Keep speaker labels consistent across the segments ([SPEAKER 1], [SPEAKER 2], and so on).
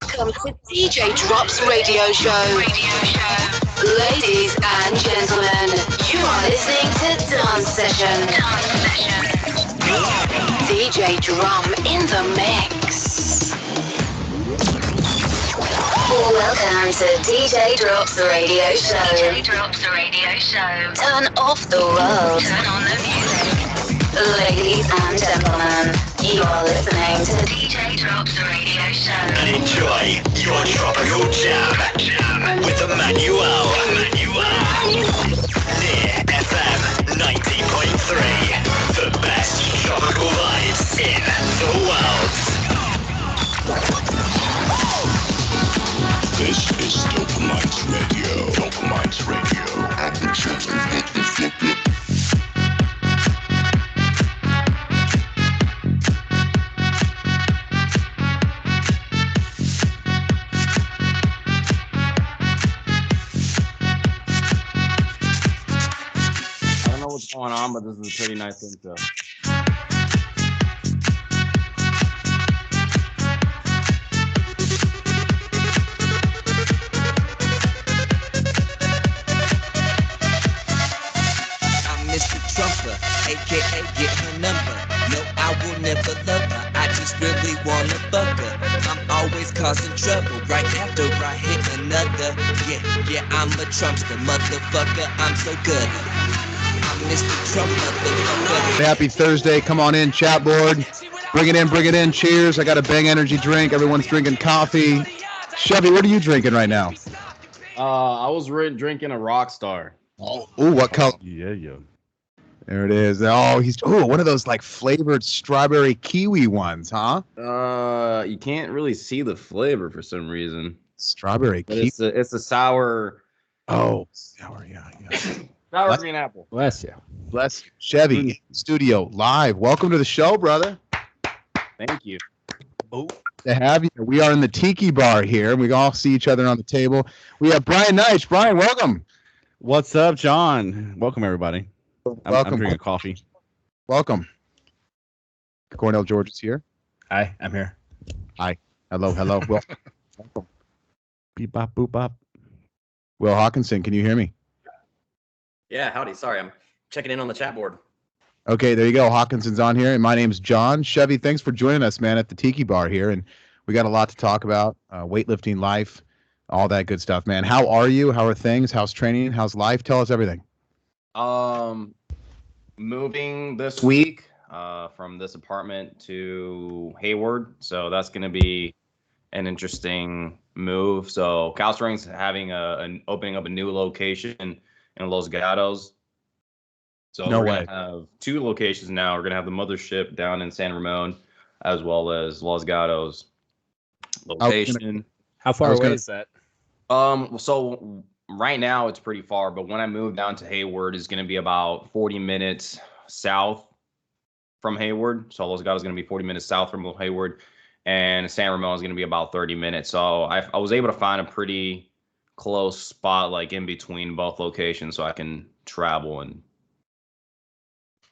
[SPEAKER 1] Welcome to DJ Drop's radio show. Ladies and gentlemen, you are listening to Dance Session. DJ Drum in the mix. Welcome to DJ Drop's radio show. Turn off the world. Turn on the music. Ladies and gentlemen, you are listening to DJ Drop's radio show.
[SPEAKER 2] And enjoy your tropical jam with Emmanuel. Near FM 90.3. The best tropical vibes in the world. This is Dope Minds Radio. Dope Minds Radio. I've been trying to make you flip it.
[SPEAKER 3] What's going on, but this is a pretty nice intro.
[SPEAKER 4] I'm Mr. Trumper, aka get her number. No, I will never love her, I just really wanna fuck her. I'm always causing trouble, right after I hit another. Yeah, I'm a Trumpster, motherfucker, I'm so good. Mr. Trump, motherfucker.
[SPEAKER 5] Happy Thursday, come on in, chat board. Bring it in, cheers. I got a Bang Energy drink, everyone's drinking coffee. Chevy, what are you drinking right now?
[SPEAKER 3] I was drinking a Rockstar.
[SPEAKER 5] Oh, what color?
[SPEAKER 3] Yeah.
[SPEAKER 5] There it is. Oh, one of those like flavored strawberry kiwi ones, huh?
[SPEAKER 3] You can't really see the flavor for some reason.
[SPEAKER 5] Strawberry
[SPEAKER 3] but
[SPEAKER 5] kiwi.
[SPEAKER 3] It's a sour.
[SPEAKER 5] Oh, sour, yeah.
[SPEAKER 3] Sour green apple.
[SPEAKER 5] Bless you. Chevy, studio, live. Welcome to the show, brother.
[SPEAKER 3] Thank you.
[SPEAKER 5] Oh, to have you. We are in the Tiki Bar here, and we all see each other on the table. We have Brian Nice. Brian, welcome.
[SPEAKER 6] What's up, John? Welcome, everybody. I'm drinking coffee.
[SPEAKER 5] Welcome. Cornell George is here.
[SPEAKER 6] Hi, I'm here.
[SPEAKER 5] Hi. Hello. Welcome.
[SPEAKER 6] Beep, bop, boop, bop.
[SPEAKER 5] Will Hawkinson, can you hear me?
[SPEAKER 7] Yeah, howdy. Sorry, I'm checking in on the chat board.
[SPEAKER 5] Okay, there you go. Hawkinson's on here, and my name's John. Chevy, thanks for joining us, man, at the Tiki Bar here, and we got a lot to talk about, weightlifting, life, all that good stuff, man. How are you? How are things? How's training? How's life? Tell us everything.
[SPEAKER 3] Moving this week from this apartment to Hayward, so that's going to be an interesting move. So CalStrength's having an opening up a new location in Los Gatos. So
[SPEAKER 5] no
[SPEAKER 3] we're
[SPEAKER 5] way.
[SPEAKER 3] going to have two locations now. We're going to have the mothership down in San Ramon as well as Los Gatos location.
[SPEAKER 6] How far away is that?
[SPEAKER 3] So right now it's pretty far, but when I move down to Hayward, it's going to be about 40 minutes south from Hayward. So Los Gatos is going to be 40 minutes south from Hayward, and San Ramon is going to be about 30 minutes. So I was able to find a pretty close spot, like in between both locations, so I can travel. And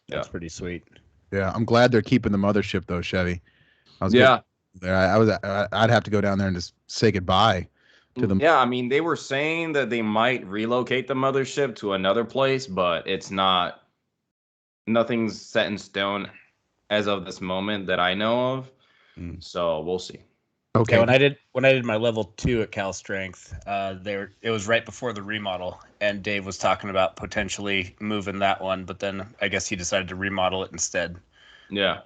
[SPEAKER 6] that's pretty sweet.
[SPEAKER 5] Yeah, I'm glad they're keeping the mothership though, Chevy. I'd have to go down there and just say goodbye to them.
[SPEAKER 3] Yeah, I mean, they were saying that they might relocate the mothership to another place, but nothing's set in stone as of this moment that I know of. So we'll see.
[SPEAKER 5] Okay.
[SPEAKER 6] Yeah, when I did my level 2 at Cal Strength, it was right before the remodel, and Dave was talking about potentially moving that one, but then I guess he decided to remodel it instead.
[SPEAKER 3] Yeah.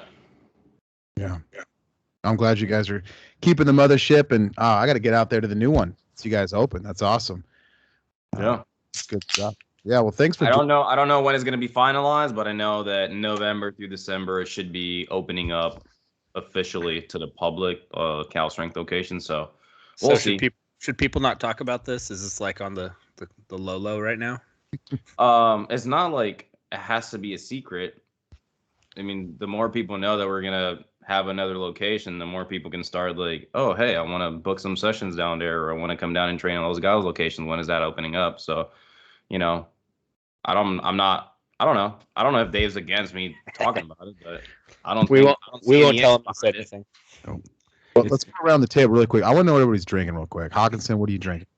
[SPEAKER 5] I'm glad you guys are keeping the mothership, and I got to get out there to the new one. See you guys open. That's awesome.
[SPEAKER 3] Yeah.
[SPEAKER 5] Good stuff. Yeah. Well, thanks for.
[SPEAKER 3] I don't know when it's going to be finalized, but I know that November through December it should be opening up officially to the public, Cal Strength location. So we'll see.
[SPEAKER 6] Should people not talk about this? Is this like on the low right now?
[SPEAKER 3] It's not like it has to be a secret. I mean, the more people know that we're gonna have another location, the more people can start like, oh, hey, I want to book some sessions down there, or I want to come down and train on those guys' locations. When is that opening up? So, I don't know if Dave's against me talking about it, but I don't.
[SPEAKER 6] We won't tell him to say anything.
[SPEAKER 5] Well, let's go around the table really quick. I want to know what everybody's drinking real quick. Hawkinson, what are you drinking?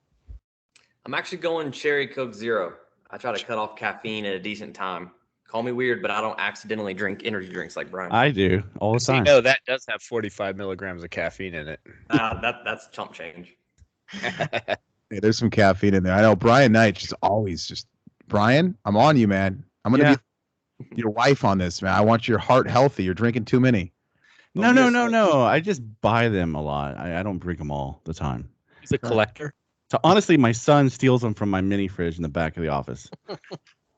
[SPEAKER 7] I'm actually going Cherry Coke Zero. I try to cut off caffeine at a decent time. Call me weird, but I don't accidentally drink energy drinks like Brian.
[SPEAKER 8] I do all the
[SPEAKER 6] So you
[SPEAKER 8] time.
[SPEAKER 6] know that does have 45 milligrams of caffeine in it.
[SPEAKER 7] That's chump change.
[SPEAKER 5] Hey, there's some caffeine in there. I know Brian Knight just always just Brian, I'm on you, man. I'm gonna be your wife on this, man. I want your heart healthy. You're drinking too many.
[SPEAKER 8] No. I just buy them a lot. I don't drink them all the time.
[SPEAKER 6] He's a collector.
[SPEAKER 8] So honestly, my son steals them from my mini fridge in the back of the office.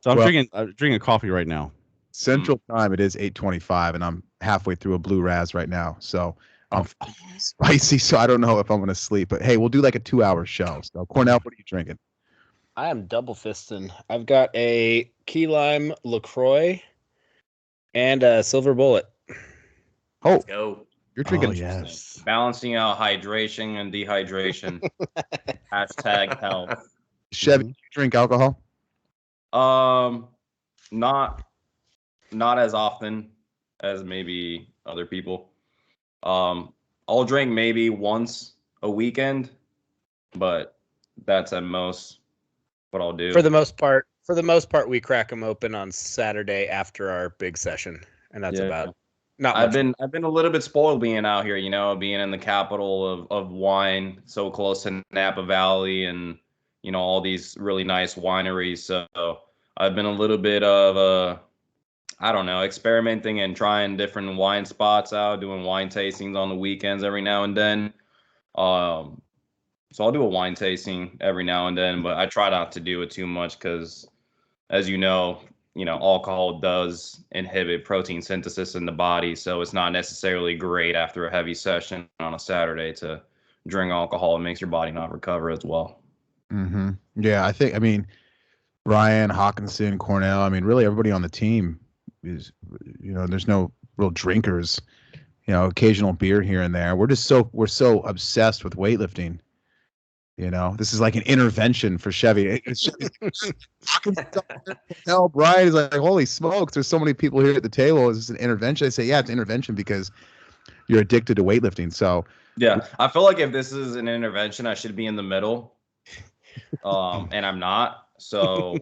[SPEAKER 8] So I'm drinking coffee right now.
[SPEAKER 5] Central Time, it is 8:25, and I'm halfway through a blue raz right now. So I'm spicy, so I don't know if I'm gonna sleep. But hey, we'll do like a 2-hour show. So Cornell, what are you drinking?
[SPEAKER 6] I am double fisting. I've got a key lime LaCroix and a silver bullet.
[SPEAKER 5] Oh,
[SPEAKER 7] Let's go.
[SPEAKER 5] you're drinking.
[SPEAKER 8] Oh, yes.
[SPEAKER 3] Balancing out hydration and dehydration. Hashtag health.
[SPEAKER 5] Chevy, do you drink alcohol?
[SPEAKER 3] Not as often as maybe other people. I'll drink maybe once a weekend, but that's at most what I'll do.
[SPEAKER 6] For the most part, we crack them open on Saturday after our big session, and that's about not much.
[SPEAKER 3] I've been a little bit spoiled being out here, being in the capital of wine, so close to Napa Valley and all these really nice wineries. So I've been a little bit of I don't know, experimenting and trying different wine spots out, doing wine tastings on the weekends every now and then. So I'll do a wine tasting every now and then, but I try not to do it too much because, as you know, alcohol does inhibit protein synthesis in the body. So it's not necessarily great after a heavy session on a Saturday to drink alcohol. It makes your body not recover as well.
[SPEAKER 5] Mm-hmm. Yeah, I mean, Brian, Hawkinson, Cornell, really everybody on the team is, there's no real drinkers, occasional beer here and there. We're so obsessed with weightlifting. This is like an intervention for Chevy. Hell, Brian is like, holy smokes, there's so many people here at the table. Is this an intervention? I say, yeah, it's an intervention because you're addicted to weightlifting. So
[SPEAKER 3] yeah, I feel like if this is an intervention, I should be in the middle. And I'm not. So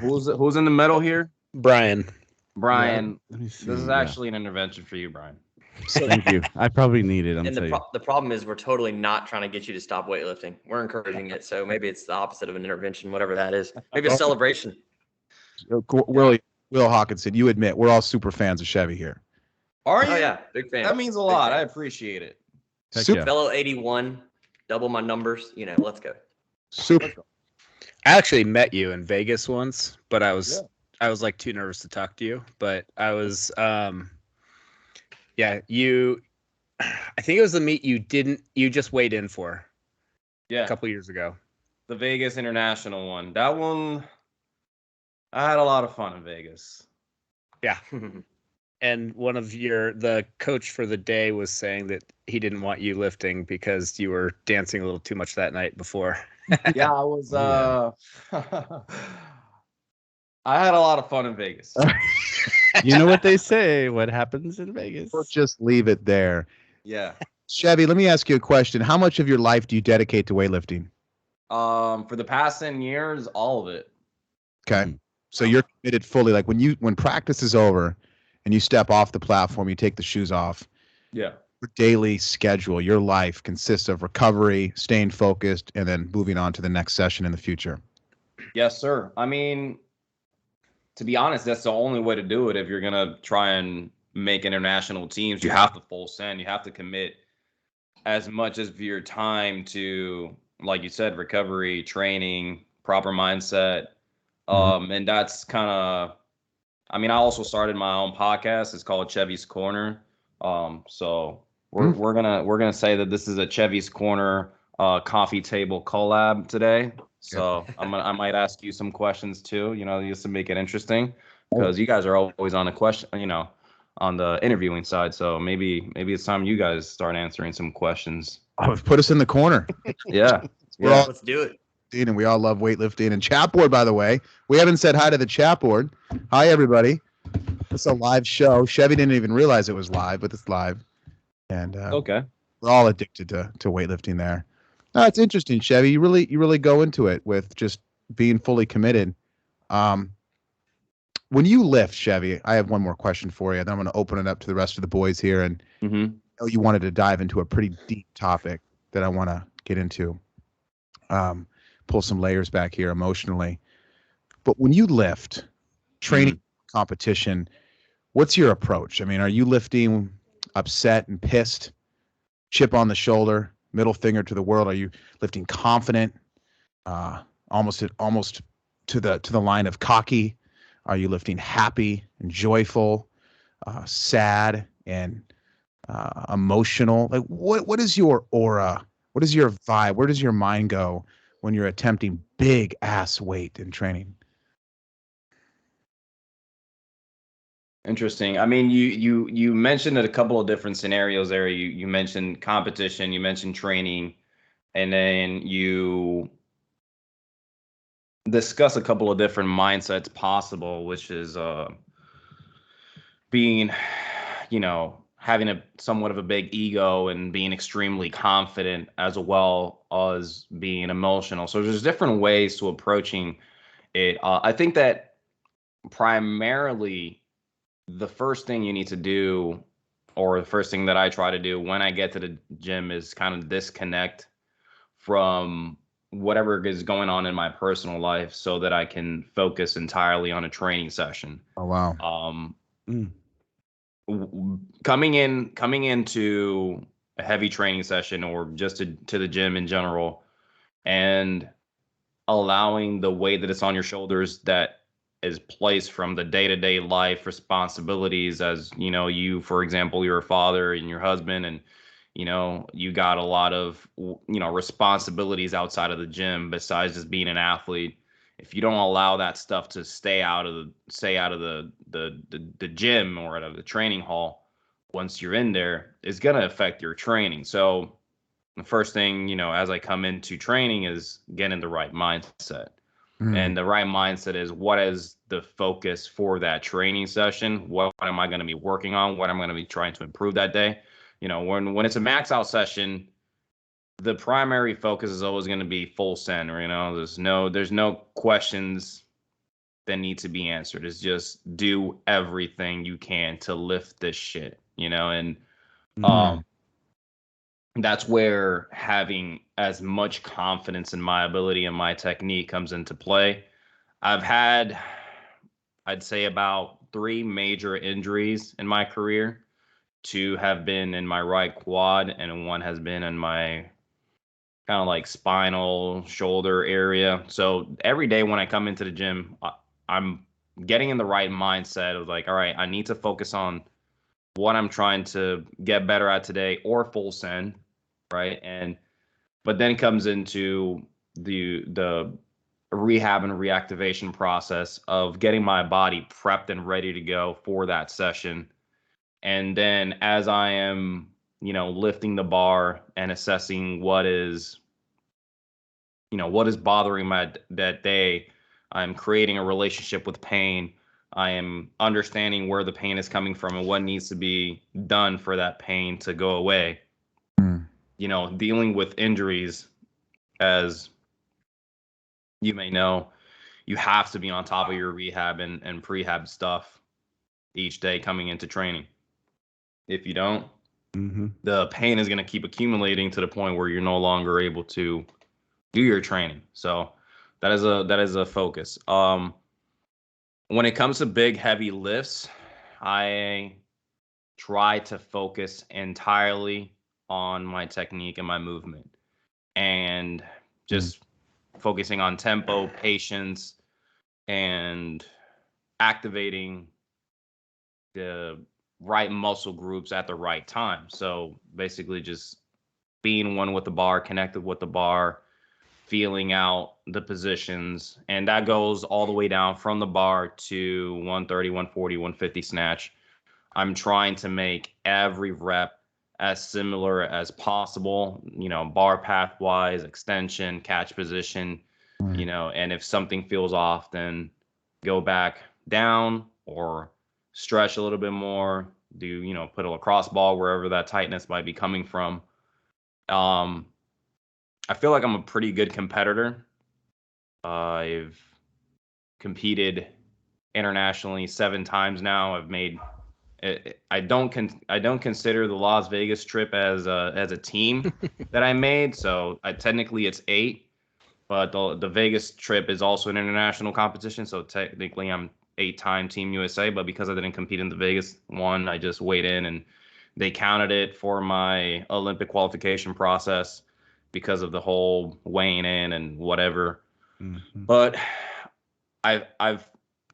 [SPEAKER 3] who's in the middle here?
[SPEAKER 6] Brian.
[SPEAKER 3] Yeah.
[SPEAKER 8] This
[SPEAKER 3] is actually an intervention for you, Brian.
[SPEAKER 8] Thank you. I probably need it.
[SPEAKER 7] And the problem is we're totally not trying to get you to stop weightlifting. We're encouraging it. So maybe it's the opposite of an intervention, whatever that is. Maybe a celebration.
[SPEAKER 5] Will Hawkinson, you admit we're all super fans of Chevy here.
[SPEAKER 3] Are you?
[SPEAKER 7] Oh, yeah. Big fan.
[SPEAKER 3] That means a lot. I appreciate it.
[SPEAKER 5] Super.
[SPEAKER 7] Fellow 81, double my numbers. Let's go.
[SPEAKER 5] Super.
[SPEAKER 6] I actually met you in Vegas once, but I was like too nervous to talk to you. But I was, I think it was the meet you just weighed in for.
[SPEAKER 3] Yeah.
[SPEAKER 6] A couple years ago.
[SPEAKER 3] The Vegas International one. That one, I had a lot of fun in Vegas.
[SPEAKER 6] Yeah. And the coach for the day was saying that he didn't want you lifting because you were dancing a little too much that night before.
[SPEAKER 3] Yeah, I was I had a lot of fun in Vegas.
[SPEAKER 8] You know what they say, what happens in Vegas?
[SPEAKER 5] We'll just leave it there.
[SPEAKER 3] Yeah.
[SPEAKER 5] Chevy, let me ask you a question. How much of your life do you dedicate to weightlifting?
[SPEAKER 3] For the past 10 years, all of it.
[SPEAKER 5] Okay. So you're committed fully. Like when practice is over and you step off the platform, you take the shoes off.
[SPEAKER 3] Yeah.
[SPEAKER 5] Your daily schedule, your life consists of recovery, staying focused, and then moving on to the next session in the future.
[SPEAKER 3] Yes, sir. To be honest, that's the only way to do it. If you're going to try and make international teams, you have to full send. You have to commit as much of your time to, like you said, recovery, training, proper mindset. And that's kind of, I also started my own podcast. It's called Chevy's Corner. So we're gonna say that this is a Chevy's Corner coffee table collab today. So I might ask you some questions too, just to make it interesting, because you guys are always on the question, on the interviewing side. So maybe it's time you guys start answering some questions.
[SPEAKER 5] Put us in the corner.
[SPEAKER 3] Yeah.
[SPEAKER 7] Let's do it.
[SPEAKER 5] And we all love weightlifting. And chat board, by the way, we haven't said hi to the chat board. Hi, everybody. It's a live show. Chevy didn't even realize it was live, but it's live. And
[SPEAKER 3] Okay.
[SPEAKER 5] We're all addicted to weightlifting there. No, it's interesting, Chevy. You really go into it with just being fully committed. Um, when you lift, Chevy, I have one more question for you. Then I'm going to open it up to the rest of the boys here. And
[SPEAKER 3] Mm-hmm.
[SPEAKER 5] I know you wanted to dive into a pretty deep topic that I want to get into. Pull some layers back here emotionally. But when you lift, training competition, what's your approach? I mean, are you lifting upset and pissed, chip on the shoulder, middle finger to the world? Are you lifting confident, almost to the line of cocky? Are you lifting happy and joyful, sad and emotional? Like what is your aura? What is your vibe? Where does your mind go when you're attempting big ass weight in training?
[SPEAKER 3] Interesting. I mean, you mentioned a couple of different scenarios there. You mentioned competition, you mentioned training, and then you discuss a couple of different mindsets possible, which is being, having a somewhat of a big ego and being extremely confident as well as being emotional. So there's different ways to approaching it. I think that primarily the first thing you need to do, or the first thing that I try to do when I get to the gym, is kind of disconnect from whatever is going on in my personal life so that I can focus entirely on a training session.
[SPEAKER 5] Oh wow.
[SPEAKER 3] Coming into a heavy training session, or just to the gym in general, and allowing the weight that it's on your shoulders that is placed from the day-to-day life responsibilities, as you, for example, you're a father and your husband, and you got a lot of responsibilities outside of the gym besides just being an athlete. If you don't allow that stuff to stay out of the gym or out of the training hall, once you're in there, it's going to affect your training. So the first thing, as I come into training, is getting the right mindset. And the right mindset is, what is the focus for that training session? What am I going to be working on? What am I going to be trying to improve that day? When it's a max out session, the primary focus is always going to be full send. There's no questions that need to be answered. It's just do everything you can to lift this shit. And that's where having as much confidence in my ability and my technique comes into play. I've had, I'd say, about 3 major injuries in my career. 2 have been in my right quad, and 1 has been in my kind of like spinal shoulder area. So every day when I come into the gym, I'm getting in the right mindset of like, all right, I need to focus on what I'm trying to get better at today, or full send, right? But then comes into the rehab and reactivation process of getting my body prepped and ready to go for that session. And then as I am, lifting the bar and assessing what is bothering that day, I'm creating a relationship with pain. I am understanding where the pain is coming from and what needs to be done for that pain to go away. Dealing with injuries, as you may know, you have to be on top of your rehab and prehab stuff each day coming into training. If you don't, the pain is going to keep accumulating to the point where you're no longer able to do your training. So that is a focus. When it comes to big, heavy lifts, I try to focus entirely on my technique and my movement, and just focusing on tempo, patience, and activating the right muscle groups at the right time. So basically just being one with the bar, connected with the bar, feeling out the positions. And that goes all the way down from the bar to 130, 140, 150 snatch. I'm trying to make every rep as similar as possible, bar path wise, extension, catch position, and if something feels off, then go back down or stretch a little bit more, put a lacrosse ball wherever that tightness might be coming from. I feel like I'm a pretty good competitor. I've competed internationally 7 times now. I've made. I don't consider the Las Vegas trip as a team that I made. So technically it's 8, but the Vegas trip is also an international competition. So technically I'm 8-time Team USA. But because I didn't compete in the Vegas one, I just weighed in and they counted it for my Olympic qualification process because of the whole weighing in and whatever.
[SPEAKER 8] Mm-hmm.
[SPEAKER 3] But I've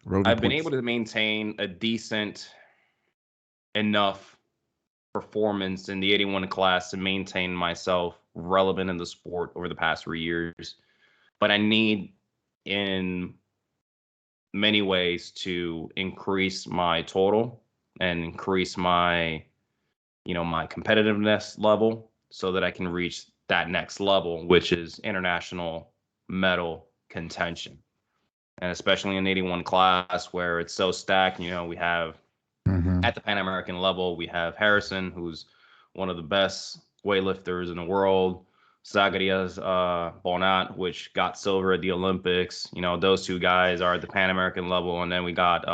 [SPEAKER 5] Road
[SPEAKER 3] been
[SPEAKER 5] reports.
[SPEAKER 3] able to maintain a decent enough performance in the 81 class to maintain myself relevant in the sport over the past 3 years. But I need, in many ways, to increase my total and increase my, my competitiveness level so that I can reach that next level, which is international medal contention. And especially in 81 class where it's so stacked, we have
[SPEAKER 5] Mm-hmm.
[SPEAKER 3] at the Pan American level, we have Harrison, who's one of the best weightlifters in the world. Zacharias Bonat, which got silver at the Olympics. Those two guys are at the Pan American level. And then we got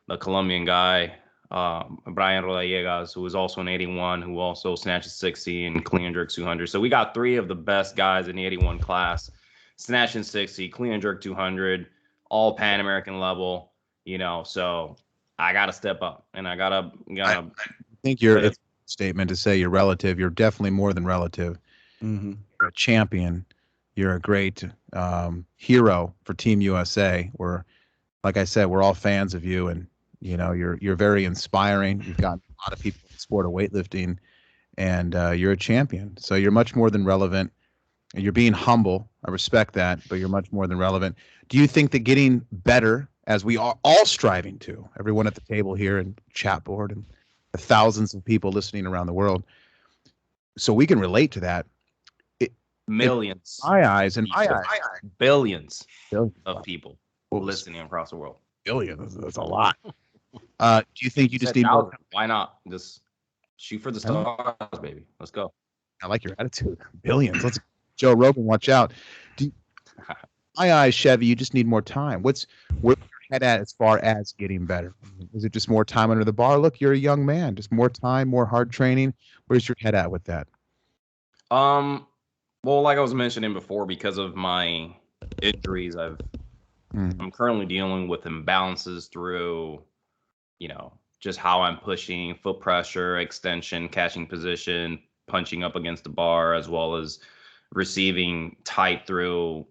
[SPEAKER 3] the Colombian guy, Brian Rodallegas, who is also an 81, who also snatches 60 and clean and jerk 200. So we got 3 of the best guys in the 81 class, snatching 60, clean and jerk 200, all Pan American level. So I gotta step up, and I gotta.
[SPEAKER 5] I think it's a statement to say you're relative. You're definitely more than relative.
[SPEAKER 8] Mm-hmm.
[SPEAKER 5] You're a champion. You're a great hero for Team USA. Like I said, we're all fans of you, and you're very inspiring. You've got a lot of people in the sport of weightlifting, and you're a champion. So you're much more than relevant. And you're being humble. I respect that, but you're much more than relevant. Do you think that getting better, as we are all striving to, everyone at the table here and chat board and the thousands of people listening around the world, so we can relate to that?
[SPEAKER 3] Millions.
[SPEAKER 5] In my eyes,
[SPEAKER 3] billions
[SPEAKER 5] billions
[SPEAKER 3] of people
[SPEAKER 5] Oops.
[SPEAKER 3] listening across the world.
[SPEAKER 5] Billions. That's a lot. Do you think you just need more?
[SPEAKER 3] Why not? Just shoot for the stars, baby. Let's go.
[SPEAKER 5] I like your attitude. Billions. Let's Joe Rogan, watch out. My eyes, Chevy, you just need more time. Where's your head at as far as getting better? Is it just more time under the bar? Look, you're a young man. Just more time, more hard training. Where's your head at with that?
[SPEAKER 3] Well, like I was mentioning before, because of my injuries, I'm currently dealing with imbalances through, just how I'm pushing, foot pressure, extension, catching position, punching up against the bar, as well as receiving tight through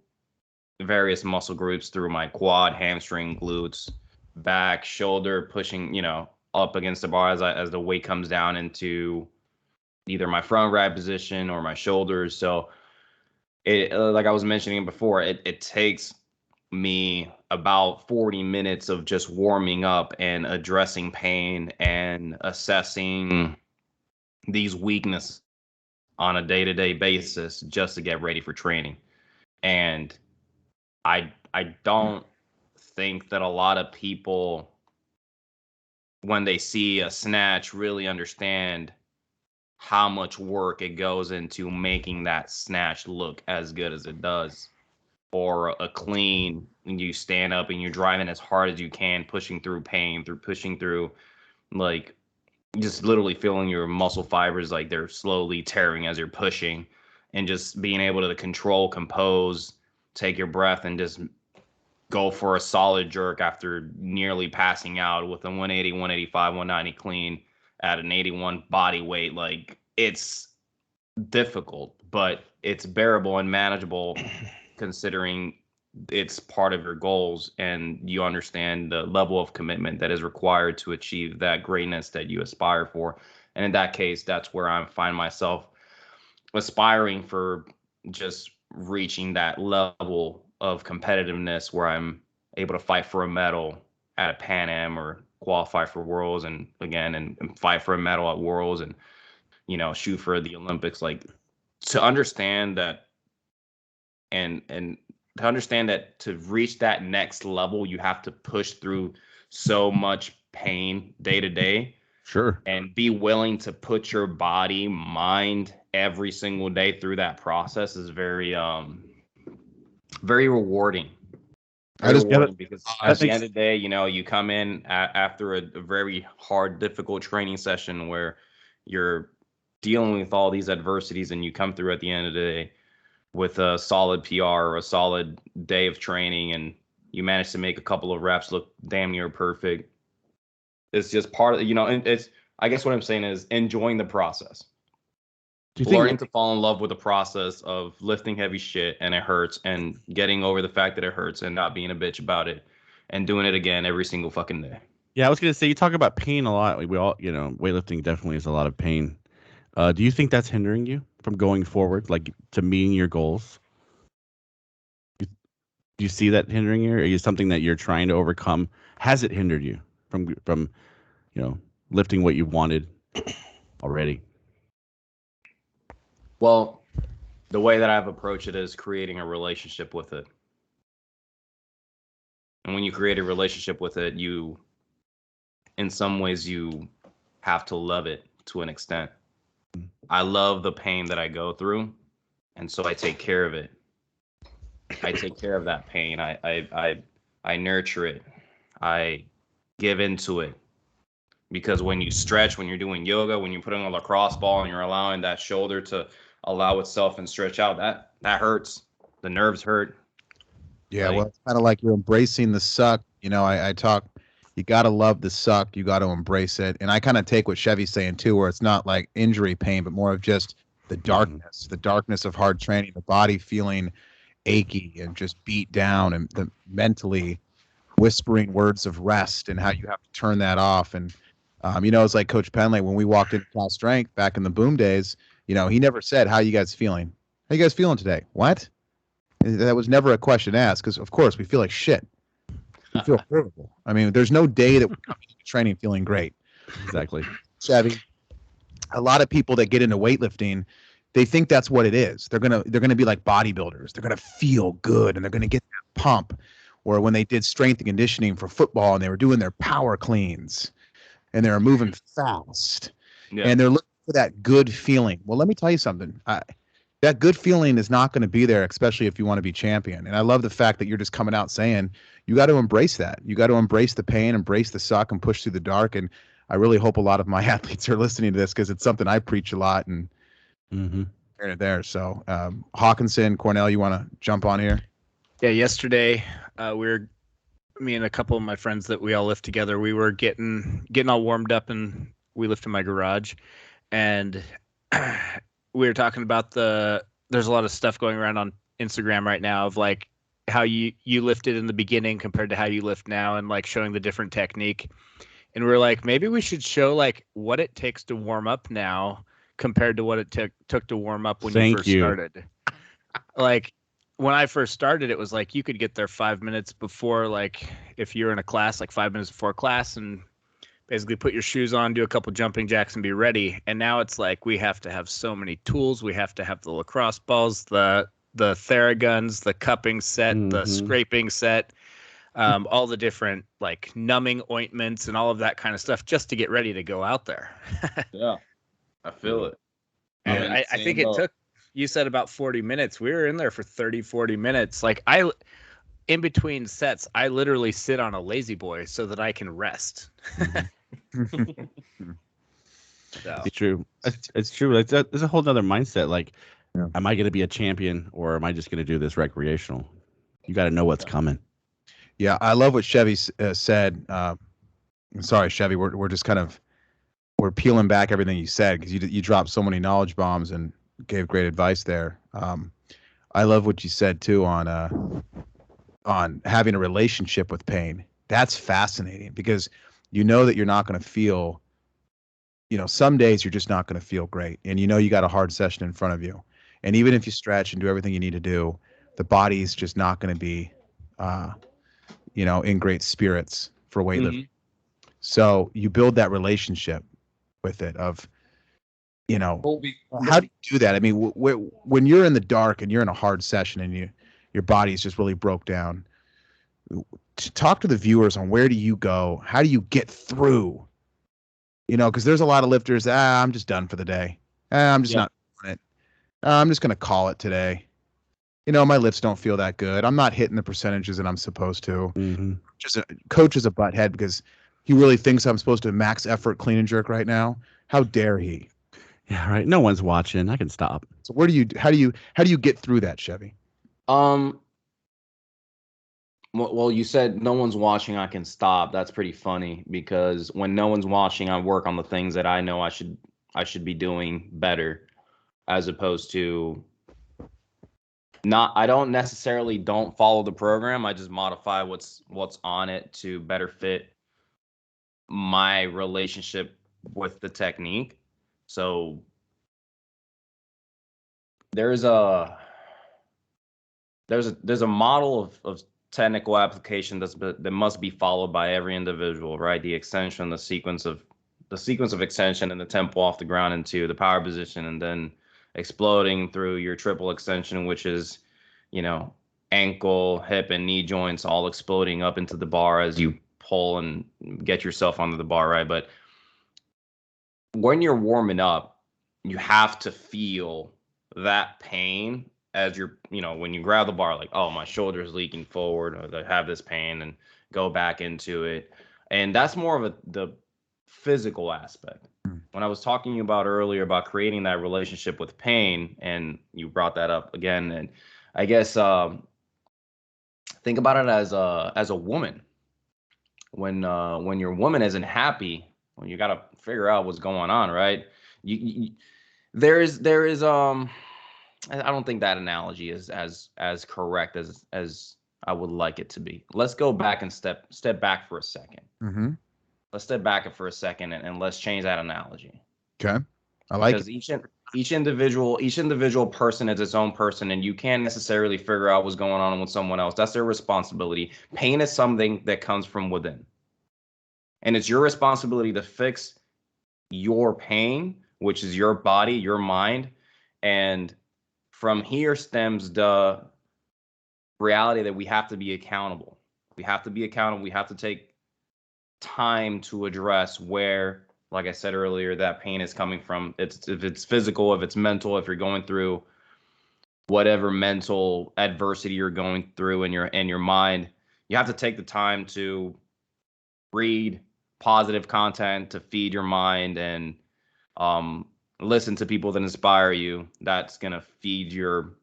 [SPEAKER 3] various muscle groups through my quad, hamstring, glutes, back, shoulder, pushing, up against the bar as the weight comes down into either my front rack position or my shoulders. So it, like I was mentioning before, it takes me about 40 minutes of just warming up and addressing pain and assessing these weaknesses on a day-to-day basis just to get ready for training. And I don't think that a lot of people, when they see a snatch, really understand how much work it goes into making that snatch look as good as it does. Or a clean, and you stand up and you're driving as hard as you can, pushing through pain, pushing through, like, just literally feeling your muscle fibers like they're slowly tearing as you're pushing, and just being able to control, compose, take your breath, and just go for a solid jerk after nearly passing out with a 180, 185, 190 clean at an 81 body weight. Like, it's difficult, but it's bearable and manageable considering it's part of your goals and you understand the level of commitment that is required to achieve that greatness that you aspire for. And in that case, that's where I find myself aspiring for, just reaching that level of competitiveness where I'm able to fight for a medal at a Pan Am or qualify for Worlds, and again, and fight for a medal at Worlds, and, shoot for the Olympics. Like, to understand that, and to understand that to reach that next level, you have to push through so much pain day to day.
[SPEAKER 5] Sure.
[SPEAKER 3] And be willing to put your body, mind, every single day through that process is very very rewarding.
[SPEAKER 5] I just
[SPEAKER 3] Rewarding because at the
[SPEAKER 8] makes-
[SPEAKER 3] end of the day, you know, you come in after a very hard, difficult training session where you're dealing with all these adversities, and you come through at the end of the day with a solid PR or a solid day of training, and you manage to make a couple of reps look damn near perfect. It's just part of, you know, it's, I guess what I'm saying is enjoying the process.
[SPEAKER 8] Do you
[SPEAKER 3] Learning
[SPEAKER 8] think?
[SPEAKER 3] to fall in love with the process of lifting heavy shit and it hurts, and getting over the fact that it hurts and not being a bitch about it and doing it again every single fucking day.
[SPEAKER 8] Yeah, I was gonna say you talk about pain a lot. We all, you know, weightlifting definitely is a lot of pain. Do you think that's hindering you from going forward, like to meeting your goals? Do you see that hindering you, or is it something that you're trying to overcome? Has it hindered you from you know, lifting what you wanted already?
[SPEAKER 3] Well, the way that I've approached it is creating a relationship with it. And when you create a relationship with it, you, in some ways, you have to love it to an extent. I love the pain that I go through, and so I take care of it. I take care of that pain. I nurture it. I give into it. Because when you stretch, when you're doing yoga, when you're putting a lacrosse ball and you're allowing that shoulder to allow itself and stretch out, that hurts. The nerves hurt.
[SPEAKER 5] Yeah,
[SPEAKER 3] Like,
[SPEAKER 5] well, it's kind of like you're embracing the suck. You know, I talk, you got to love the suck. You got to embrace it. And I kind of take what Chevy's saying too, where it's not like injury pain, but more of just the darkness of hard training, the body feeling achy and just beat down, and the mentally whispering words of rest and how you have to turn that off. And, you know, it's like Coach Penley, when we walked into Cal Strength back in the boom days, you know, he never said, how you guys feeling? How you guys feeling today? What? That was never a question asked, because of course we feel like shit. We feel horrible. I mean, there's no day that we come into training feeling great.
[SPEAKER 8] Exactly.
[SPEAKER 5] Chevy, a lot of people that get into weightlifting, they think that's what it is. They're gonna be like bodybuilders. They're gonna feel good and they're gonna get that pump. Or when they did strength and conditioning for football and they were doing their power cleans and they were moving fast, and they're looking for that good feeling. Well, let me tell you something. That good feeling is not going to be there, especially if you want to be champion. And I love the fact that you're just coming out saying you got to embrace that. You got to embrace the pain, embrace the suck, and push through the dark. And I really hope a lot of my athletes are listening to this, because it's something I preach a lot and here and there. So Hawkinson, Cornell, you want to jump on here?
[SPEAKER 6] Yeah, yesterday me and a couple of my friends that we all lift together, we were getting all warmed up, and we lift in my garage, and we were talking about there's a lot of stuff going around on Instagram right now of like how you lifted in the beginning compared to how you lift now, and like showing the different technique. And we're like, maybe we should show like what it takes to warm up now compared to what it took to warm up when you first started. Like when I first started, it was like you could get there 5 minutes before, like if you're in a class, like 5 minutes before class, and basically put your shoes on, do a couple jumping jacks, and be ready. And now it's like we have to have so many tools. We have to have the lacrosse balls, the Theraguns, the cupping set, the scraping set, all the different like numbing ointments and all of that kind of stuff just to get ready to go out there.
[SPEAKER 3] Yeah, I feel it.
[SPEAKER 6] And I think it took, you said about 40 minutes. We were in there for 30, 40 minutes. Like in between sets, I literally sit on a lazy boy so that I can rest. So.
[SPEAKER 8] It's true. It's true. There's a whole nother mindset. Like, am I going to be a champion, or am I just going to do this recreational? You got to know what's coming.
[SPEAKER 5] Yeah, I love what Chevy said. Sorry, Chevy. We're just kind of peeling back everything you said, because you dropped so many knowledge bombs and gave great advice there. I love what you said too on having a relationship with pain. That's fascinating, because you know that you're not going to feel, you know, some days you're just not going to feel great, and you know you got a hard session in front of you, and even if you stretch and do everything you need to do, the body's just not going to be you know, in great spirits for weightlifting. So you build that relationship with it of, you know, how do you do that? I mean, when you're in the dark and you're in a hard session and your body's just really broke down, talk to the viewers on where do you go? How do you get through? You know, because there's a lot of lifters, I'm just done for the day. I'm just not doing it. I'm just gonna call it today. My lifts don't feel that good. I'm not hitting the percentages that I'm supposed to.
[SPEAKER 8] Mm-hmm.
[SPEAKER 5] Coach is a butthead because he really thinks I'm supposed to max effort clean and jerk right now. How dare he?
[SPEAKER 8] Yeah, right. No one's watching. I can stop.
[SPEAKER 5] So how do you get through that, Chevy?
[SPEAKER 3] Well, you said no one's watching, I can stop. That's pretty funny because when no one's watching, I work on the things that I know I should be doing better, as opposed to not. I don't necessarily don't follow the program. I just modify what's on it to better fit my relationship with the technique. So there's a there's a model of technical application that must be followed by every individual, right? The extension, the sequence of extension and the tempo off the ground into the power position, and then exploding through your triple extension, which is, ankle, hip, and knee joints all exploding up into the bar as you pull and get yourself onto the bar, right? But when you're warming up, you have to feel that pain as when you grab the bar, like, oh, my shoulder is leaking forward, or I have this pain, and go back into it. And that's more of the physical aspect. When I was talking about earlier about creating that relationship with pain, and you brought that up again, and I guess think about it as a woman. When your woman isn't happy, when you got to figure out what's going on, right? You there is I don't think that analogy is as correct as I would like it to be. Let's go back and step back for a second.
[SPEAKER 5] Mm-hmm.
[SPEAKER 3] Let's step back for a second and let's change that analogy.
[SPEAKER 5] Okay. I like
[SPEAKER 3] Because
[SPEAKER 5] it.
[SPEAKER 3] each individual person is its own person, and you can't necessarily figure out what's going on with someone else. That's their responsibility. Pain is something that comes from within, and it's your responsibility to fix your pain, which is your body, your mind, and from here stems the reality that we have to be accountable. We have to be accountable. We have to take time to address where, like I said earlier, that pain is coming from. If it's physical, if it's mental, if you're going through whatever mental adversity you're going through in your mind, you have to take the time to read positive content to feed your mind, and listen to people that inspire you. That's gonna feed your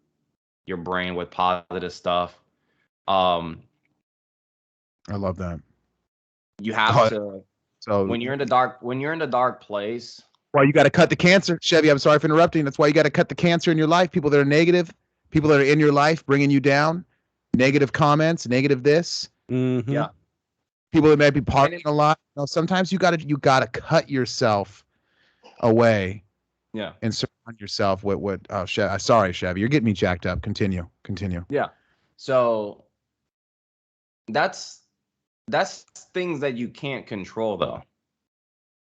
[SPEAKER 3] brain with positive stuff. Um,
[SPEAKER 5] I love that.
[SPEAKER 3] you have
[SPEAKER 5] Oh,
[SPEAKER 3] to
[SPEAKER 5] so
[SPEAKER 3] when you're in the dark place.
[SPEAKER 5] why you got to cut the cancer, Chevy? I'm sorry for interrupting. That's why you got to cut the cancer in your life. People that are negative, people that are in your life bringing you down, negative comments, negative this.
[SPEAKER 8] Mm-hmm.
[SPEAKER 3] Yeah.
[SPEAKER 5] People that might be partying a lot. Sometimes you gotta cut yourself away.
[SPEAKER 3] Yeah.
[SPEAKER 5] And surround yourself with what? Oh, sorry, Chevy, you're getting me jacked up. Continue.
[SPEAKER 3] Yeah. So that's things that you can't control, though.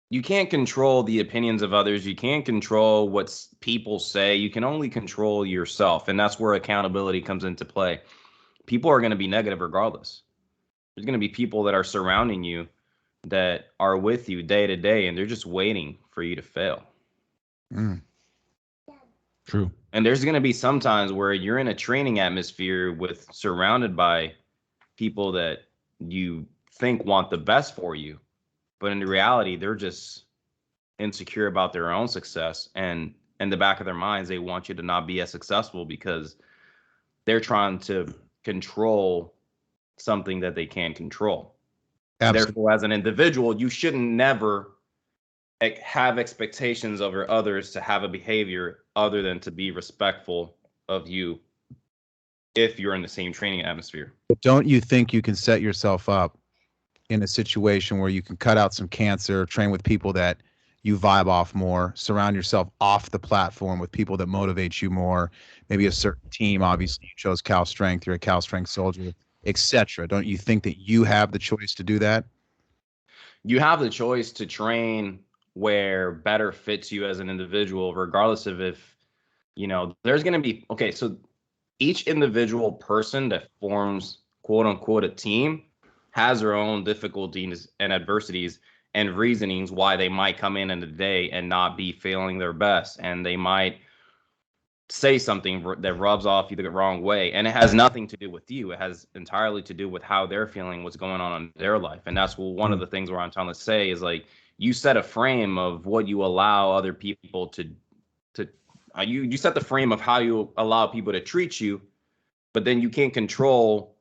[SPEAKER 3] You can't control the opinions of others. You can't control what people say. You can only control yourself, and that's where accountability comes into play. People are going to be negative regardless. There's going to be people that are surrounding you, that are with you day to day, and they're just waiting for you to fail.
[SPEAKER 5] Mm.
[SPEAKER 8] True.
[SPEAKER 3] And there's going to be some times where you're in a training atmosphere surrounded by people that you think want the best for you, but in reality, they're just insecure about their own success, and in the back of their minds, they want you to not be as successful because they're trying to control something that they can't control.
[SPEAKER 5] Absolutely.
[SPEAKER 3] Therefore, as an individual, you shouldn't never have expectations over others to have a behavior other than to be respectful of you if you're in the same training atmosphere.
[SPEAKER 5] But don't you think you can set yourself up in a situation where you can cut out some cancer, train with people that you vibe off more, surround yourself off the platform with people that motivate you more, maybe a certain team? Obviously, you chose Cal Strength, you're a Cal Strength soldier, etc. Don't you think that you have the choice to do that?
[SPEAKER 3] You have the choice to train where better fits you as an individual, regardless of if, there's going to be, okay, so each individual person that forms, quote unquote, a team has their own difficulties and adversities and reasonings why they might come in the day and not be feeling their best. And they might say something that rubs off you the wrong way, and it has nothing to do with you. It has entirely to do with how they're feeling, what's going on in their life. And that's one of the things where I'm trying to say is like, you set a frame of what you allow other people to you set the frame of how you allow people to treat you, but then you can't control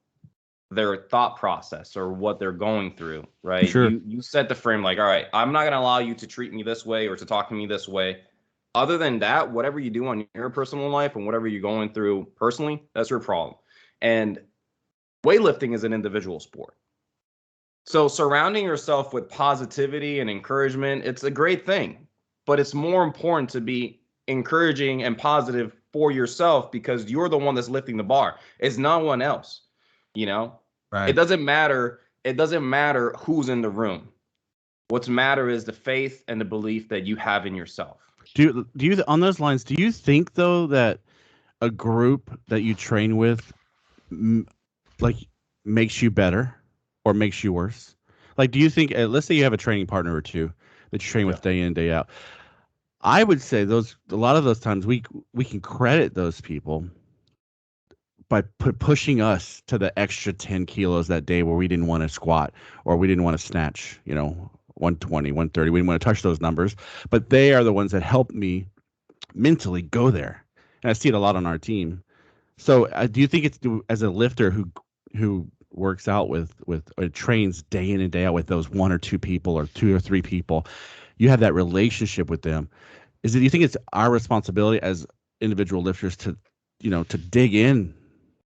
[SPEAKER 3] their thought process or what they're going through, right?
[SPEAKER 8] Sure.
[SPEAKER 3] You set the frame like, all right, I'm not going to allow you to treat me this way or to talk to me this way. Other than that, whatever you do on your personal life and whatever you're going through personally, that's your problem. And weightlifting is an individual sport. So surrounding yourself with positivity and encouragement, it's a great thing. But it's more important to be encouraging and positive for yourself because you're the one that's lifting the bar. It's no one else, you know?
[SPEAKER 5] Right.
[SPEAKER 3] It doesn't matter. It doesn't matter who's in the room. What's matter is the faith and the belief that you have in yourself.
[SPEAKER 8] Do you on those lines? Do you think though that a group that you train with, like, makes you better or makes you worse? Like, do you think? Let's say you have a training partner or two that you train with day in, day out. I would say a lot of those times we can credit those people by pushing us to the extra 10 kilos that day where we didn't want to squat or we didn't want to snatch, 120, 130. We didn't want to touch those numbers, but they are the ones that helped me mentally go there. And I see it a lot on our team. So do you think it's as a lifter who works out with or trains day in and day out with those one or two people or two or three people, you have that relationship with them. Do you think it's our responsibility as individual lifters to dig in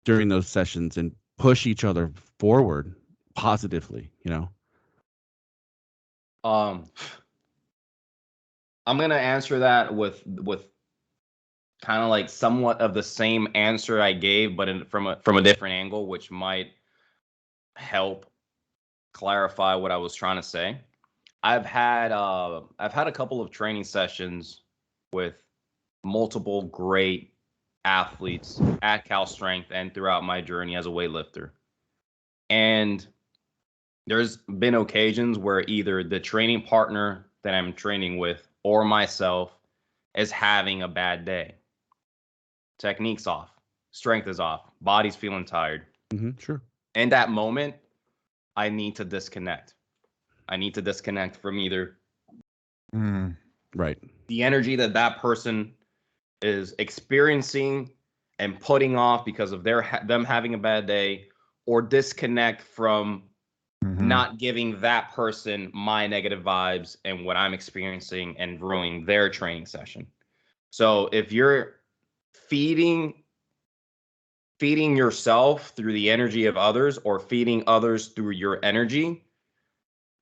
[SPEAKER 8] during those sessions and push each other forward positively,
[SPEAKER 3] I'm gonna answer that with kind of like somewhat of the same answer I gave, but from a different angle, which might help clarify what I was trying to say. I've had a couple of training sessions with multiple great athletes at Cal Strength and throughout my journey as a weightlifter. And there's been occasions where either the training partner that I'm training with or myself is having a bad day. Technique's off, strength is off, body's feeling tired.
[SPEAKER 8] Sure.
[SPEAKER 3] In that moment, I need to disconnect. I need to disconnect from either
[SPEAKER 8] right,
[SPEAKER 3] the energy that person is experiencing and putting off because of them having a bad day, or disconnect from not giving that person my negative vibes and what I'm experiencing and ruining their training session. So if you're feeding yourself through the energy of others or feeding others through your energy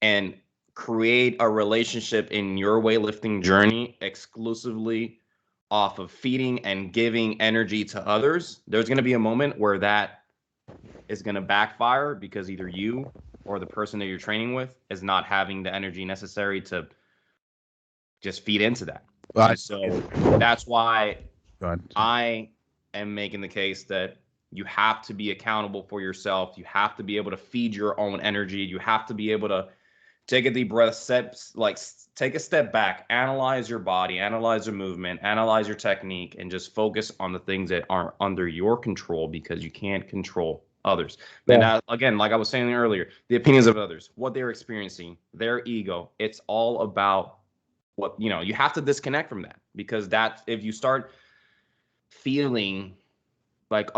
[SPEAKER 3] and create a relationship in your weightlifting journey exclusively off of feeding and giving energy to others, there's going to be a moment where that is going to backfire because either you or the person that you're training with is not having the energy necessary to just feed into that.
[SPEAKER 5] Right.
[SPEAKER 3] So that's why I am making the case that you have to be accountable for yourself. You have to be able to feed your own energy. You have to be able to take a deep breath, take a step back, analyze your body, analyze your movement, analyze your technique, and just focus on the things that aren't under your control because you can't control others. Yeah. And again, like I was saying earlier, the opinions of others, what they're experiencing, their ego, it's all about what, you have to disconnect from that, because if you start feeling like,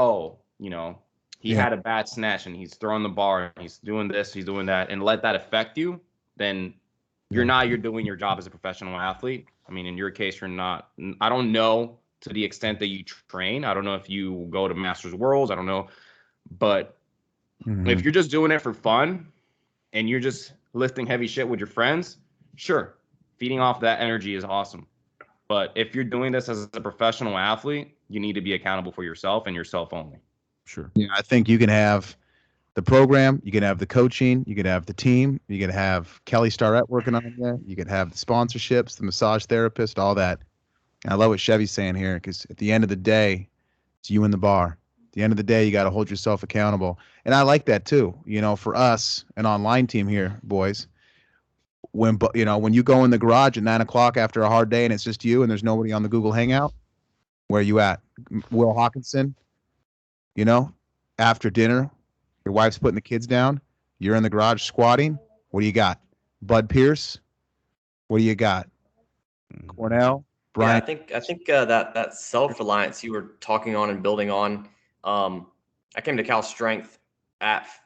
[SPEAKER 3] he had a bad snatch and he's throwing the bar and he's doing this, he's doing that, and let that affect you, then you're doing your job as a professional athlete. I mean, in your case, you're not. I don't know to the extent that you train. I don't know if you go to Masters Worlds. I don't know. But if you're just doing it for fun and you're just lifting heavy shit with your friends, sure, feeding off that energy is awesome. But if you're doing this as a professional athlete, you need to be accountable for yourself and yourself only.
[SPEAKER 8] Sure.
[SPEAKER 5] Yeah, I think you can have the program, you can have the coaching, you can have the team, you can have Kelly Starrett working on you, you can have the sponsorships, the massage therapist, all that. And I love what Chevy's saying here, because at the end of the day, it's you in the bar. At the end of the day, you got to hold yourself accountable. And I like that too. For us, an online team here, boys, when you go in the garage at 9 o'clock after a hard day and it's just you and there's nobody on the Google Hangout, Where you at? Will Hawkinson, you know, after dinner, your wife's putting the kids down. You're in the garage squatting. What do you got? Bud Pierce. What do you got? Cornell,
[SPEAKER 7] Yeah,
[SPEAKER 5] Brian.
[SPEAKER 7] I think that self-reliance you were talking on and building on. I came to Cal Strength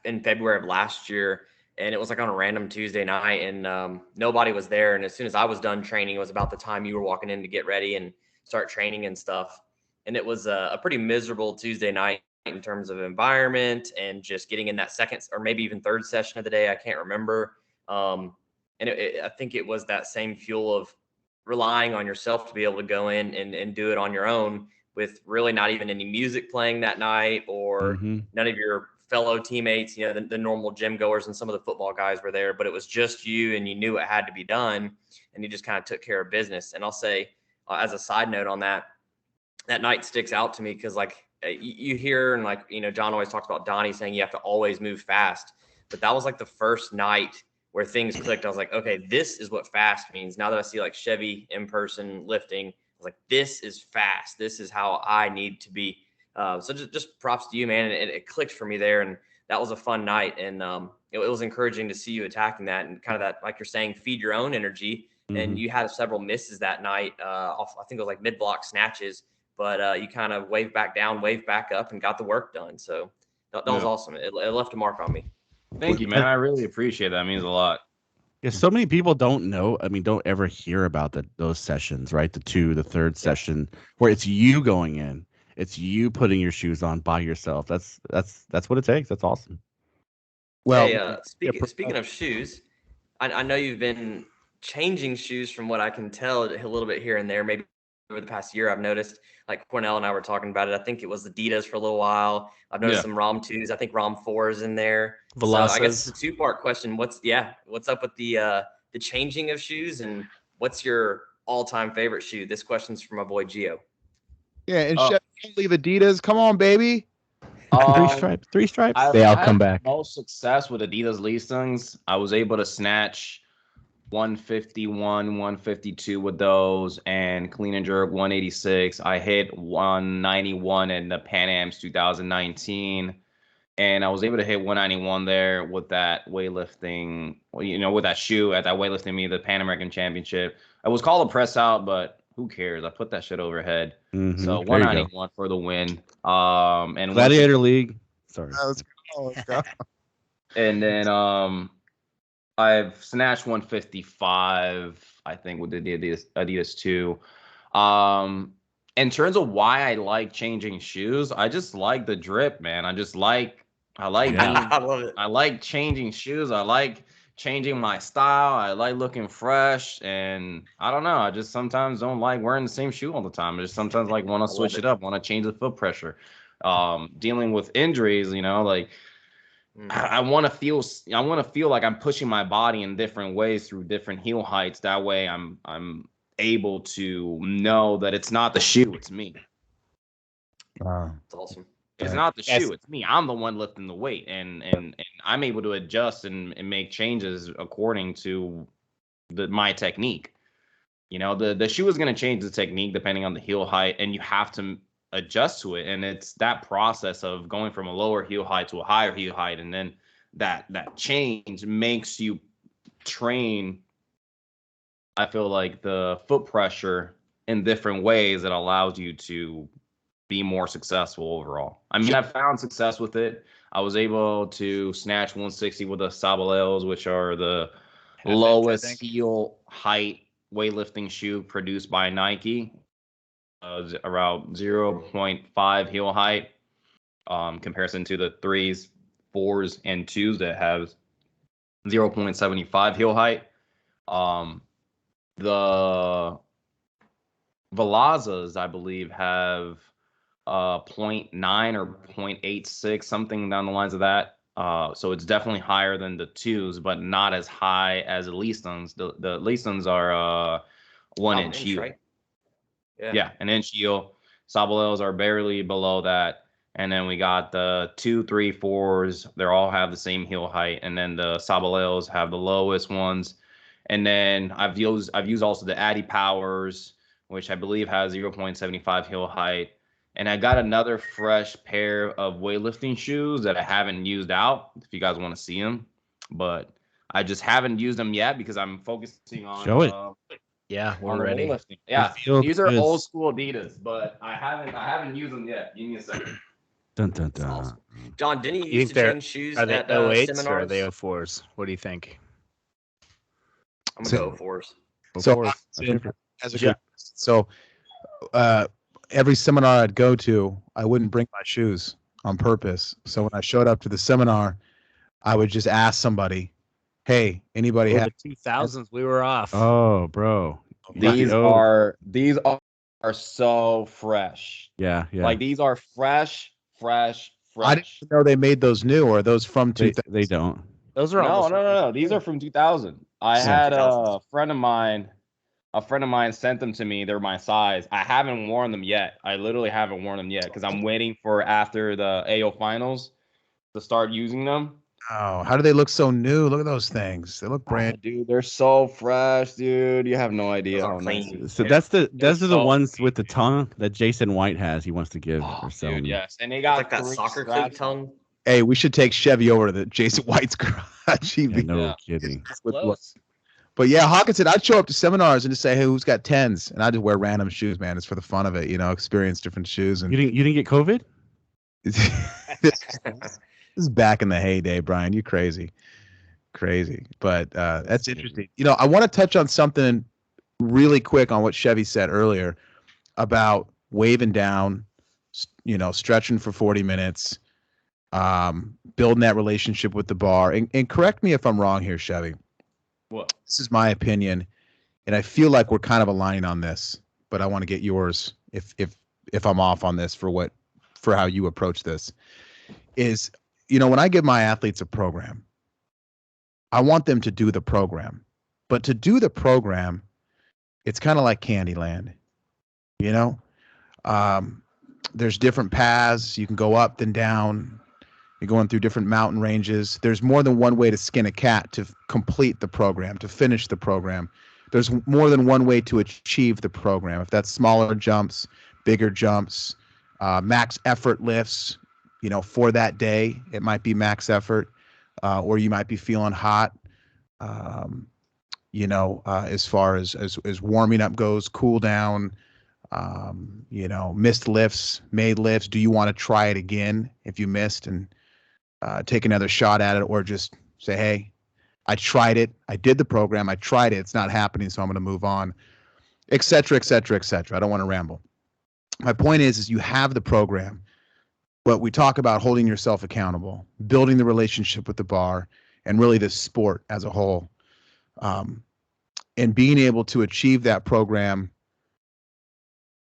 [SPEAKER 7] in February of last year, and it was like on a random Tuesday night, and nobody was there. And as soon as I was done training, it was about the time you were walking in to get ready and start training and stuff. And it was a pretty miserable Tuesday night in terms of environment and just getting in that second or maybe even third session of the day. I can't remember. And I think it was that same fuel of relying on yourself to be able to go in and do it on your own with really not even any music playing that night or none of your fellow teammates, the normal gym goers and some of the football guys were there, but it was just you and you knew it had to be done and you just kind of took care of business. And I'll say as a side note on that night sticks out to me because like you hear and like, John always talks about Donnie saying you have to always move fast, but that was like the first night where things clicked. I was like, okay, this is what fast means. Now that I see like Chevy in person lifting, I was like, this is fast. This is how I need to be. So just props to you, man. And it clicked for me there. And that was a fun night. And it was encouraging to see you attacking that and kind of that, like you're saying, feed your own energy. And you had several misses that night. Off, I think it was like mid-block snatches, but you kind of waved back down, waved back up and got the work done. So that was awesome. It left a mark on me.
[SPEAKER 3] Thank you, man. I really appreciate that. It means a lot.
[SPEAKER 8] Yeah, so many people don't know. I mean, don't ever hear about those sessions, right? The third session where it's you going in, it's you putting your shoes on by yourself. That's what it takes. That's awesome.
[SPEAKER 5] Well,
[SPEAKER 7] hey, speaking of shoes, I know you've been changing shoes from what I can tell a little bit here and there. Maybe over the past year, I've noticed, like Cornell and I were talking about it. I think it was Adidas for a little while. I've noticed some ROM 2s. I think ROM 4s in there. So I guess it's a two-part question. What's up with the changing of shoes, and what's your all-time favorite shoe? This question's from my boy Gio.
[SPEAKER 5] Yeah, and Chef, don't leave Adidas. Come on, baby.
[SPEAKER 8] Three stripes.
[SPEAKER 3] I've
[SPEAKER 6] They all
[SPEAKER 3] had
[SPEAKER 6] come back.
[SPEAKER 3] most success with Adidas Leasings. I was able to snatch 151, 152 with those, and clean and jerk 186. I hit 191 in the Pan Am's 2019, and I was able to hit 191 there with that weightlifting, with that shoe at that weightlifting meet, the Pan American Championship. It was called a press out, but who cares? I put that shit overhead. So 191 for the win. And
[SPEAKER 8] Gladiator League. Sorry.
[SPEAKER 5] Let's go.
[SPEAKER 3] And then I've snatched 155, I think, with the Adidas too. In terms of why I like changing shoes, I just like the drip, man. I like
[SPEAKER 7] I love it.
[SPEAKER 3] I like changing shoes. I like changing my style. I like looking fresh, and I don't know. I just sometimes don't like wearing the same shoe all the time. I just sometimes like want to switch it up, want to change the foot pressure. Dealing with injuries, like I want to feel like I'm pushing my body in different ways through different heel heights. That way, I'm able to know that it's not the shoe, it's me.
[SPEAKER 5] Wow.
[SPEAKER 7] That's awesome.
[SPEAKER 3] It's not the shoe, it's me. I'm the one lifting the weight, and I'm able to adjust and make changes according to my technique. The shoe is going to change the technique depending on the heel height, and you have to adjust to it. And it's that process of going from a lower heel height to a higher heel height, and then that change makes you train, I feel like, the foot pressure in different ways that allows you to be more successful overall. I mean, I found success with it. I was able to snatch 160 with the Sabalels, which are the lowest heel height weightlifting shoe produced by Nike. Around 0.5 heel height, comparison to the 3s, 4s, and 2s that have 0.75 heel height. The Velazas, I believe, have 0.9 or 0.86, something down the lines of that. So it's definitely higher than the 2s, but not as high as the Leastons. The Leastons are 1 inch heel. Right? Yeah, an inch heel. Sabalels are barely below that. And then we got the 2, 3, 4s. They all have the same heel height. And then the Sabalels have the lowest ones. And then I've used also the Addy Powers, which I believe has 0.75 heel height. And I got another fresh pair of weightlifting shoes that I haven't used out, if you guys want to see them. But I just haven't used them yet because I'm focusing on
[SPEAKER 8] Show it.
[SPEAKER 6] Yeah,
[SPEAKER 3] on
[SPEAKER 6] we're
[SPEAKER 3] the
[SPEAKER 6] ready.
[SPEAKER 3] weightlifting. Yeah,
[SPEAKER 8] feels
[SPEAKER 3] these are
[SPEAKER 8] good.
[SPEAKER 3] old school Adidas, but I haven't used them yet. Give me a second.
[SPEAKER 8] Dun, dun,
[SPEAKER 7] That's awesome.
[SPEAKER 8] dun.
[SPEAKER 7] John, didn't you
[SPEAKER 6] You
[SPEAKER 7] used
[SPEAKER 6] think
[SPEAKER 7] to
[SPEAKER 6] they're
[SPEAKER 7] change shoes
[SPEAKER 6] are they
[SPEAKER 7] at
[SPEAKER 6] 08s or are
[SPEAKER 7] seminars?
[SPEAKER 6] they 04s? What do you think?
[SPEAKER 7] I'm gonna go 04s.
[SPEAKER 5] So,
[SPEAKER 8] Of course. That's different.
[SPEAKER 5] as a
[SPEAKER 6] Ja-
[SPEAKER 5] so uh, every seminar I'd go to, I wouldn't bring my shoes on purpose. So when I showed up to the seminar, I would just ask somebody, "Hey, anybody
[SPEAKER 6] Oh,
[SPEAKER 5] have?"
[SPEAKER 6] the 2000s, we were off.
[SPEAKER 8] Oh, bro.
[SPEAKER 3] These
[SPEAKER 8] Oh.
[SPEAKER 3] are so fresh.
[SPEAKER 8] Yeah, yeah.
[SPEAKER 3] Like these are fresh.
[SPEAKER 5] I didn't even know they made those new, or are those from
[SPEAKER 8] they
[SPEAKER 5] 2000.
[SPEAKER 8] they don't.
[SPEAKER 6] Those are
[SPEAKER 3] No,
[SPEAKER 6] almost
[SPEAKER 3] no. These are from 2000. I
[SPEAKER 5] Yeah.
[SPEAKER 3] had
[SPEAKER 7] 2000s.
[SPEAKER 3] a friend of mine sent them to me. They're my size. I haven't worn them yet. I literally haven't worn them yet because I'm waiting for after the AO finals to start using them.
[SPEAKER 5] Oh, how do they look so new? Look at those things. They look brand.
[SPEAKER 3] Oh, dude, they're so fresh, dude. You have no idea
[SPEAKER 7] Those
[SPEAKER 3] how
[SPEAKER 7] are
[SPEAKER 3] nice.
[SPEAKER 7] clean.
[SPEAKER 8] So
[SPEAKER 3] Yeah.
[SPEAKER 8] those are the
[SPEAKER 3] so
[SPEAKER 8] ones with the tongue that Jason White has. He wants to give
[SPEAKER 3] Oh,
[SPEAKER 8] or sell
[SPEAKER 3] dude,
[SPEAKER 8] me.
[SPEAKER 3] yes, and they
[SPEAKER 7] It's
[SPEAKER 3] got
[SPEAKER 7] like that
[SPEAKER 3] 3
[SPEAKER 7] soccer
[SPEAKER 3] straps
[SPEAKER 7] cleat tongue.
[SPEAKER 5] Hey, we should take Chevy over to the Jason White's garage. He'd
[SPEAKER 8] Yeah,
[SPEAKER 5] be
[SPEAKER 8] no
[SPEAKER 3] Yeah.
[SPEAKER 8] kidding.
[SPEAKER 5] with
[SPEAKER 3] close.
[SPEAKER 5] But yeah, Hawkinson, I'd show up to seminars and just say, "Hey, who's got 10s?" And I just wear random shoes, man. It's for the fun of it, experience different shoes. And
[SPEAKER 8] You didn't get COVID?
[SPEAKER 5] this is back in the heyday, Brian. You crazy. But that's interesting. I want to touch on something really quick on what Chevy said earlier about waving down, stretching for 40 minutes, building that relationship with the bar. And correct me if I'm wrong here, Chevy.
[SPEAKER 3] What?
[SPEAKER 5] This is my opinion, and I feel like we're kind of aligning on this, but I want to get yours if I'm off on this for how you approach this. Is, when I give my athletes a program, I want them to do the program. But to do the program, it's kind of like Candyland. There's different paths. You can go up then down. You're going through different mountain ranges. There's more than one way to skin a cat to complete the program, to finish the program. There's more than one way to achieve the program. If that's smaller jumps, bigger jumps, max effort lifts, for that day, it might be max effort, or you might be feeling hot. As far as warming up goes, cool down, missed lifts, made lifts. Do you want to try it again if you missed and take another shot at it, or just say, hey, I tried it. I did the program. I tried it. It's not happening, so I'm going to move on, et cetera, et cetera, et cetera. I don't want to ramble. My point is you have the program, but we talk about holding yourself accountable, building the relationship with the bar, and really the sport as a whole, and being able to achieve that program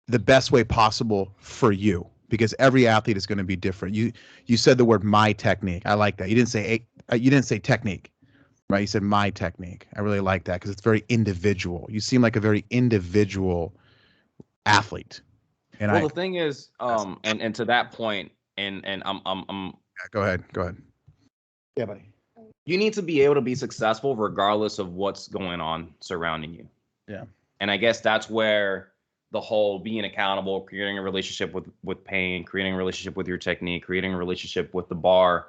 [SPEAKER 5] the best way possible for you, because every athlete is going to be different. You said the word my technique. I like that. You didn't say technique, right? You said my technique. I really like that because it's very individual. You seem like a very individual athlete. And
[SPEAKER 3] the thing is, and to that point, and I'm
[SPEAKER 5] go ahead. Yeah, buddy.
[SPEAKER 3] You need to be able to be successful regardless of what's going on surrounding you.
[SPEAKER 5] Yeah.
[SPEAKER 3] And I guess that's where the whole being accountable, creating a relationship with pain, creating a relationship with your technique, creating a relationship with the bar,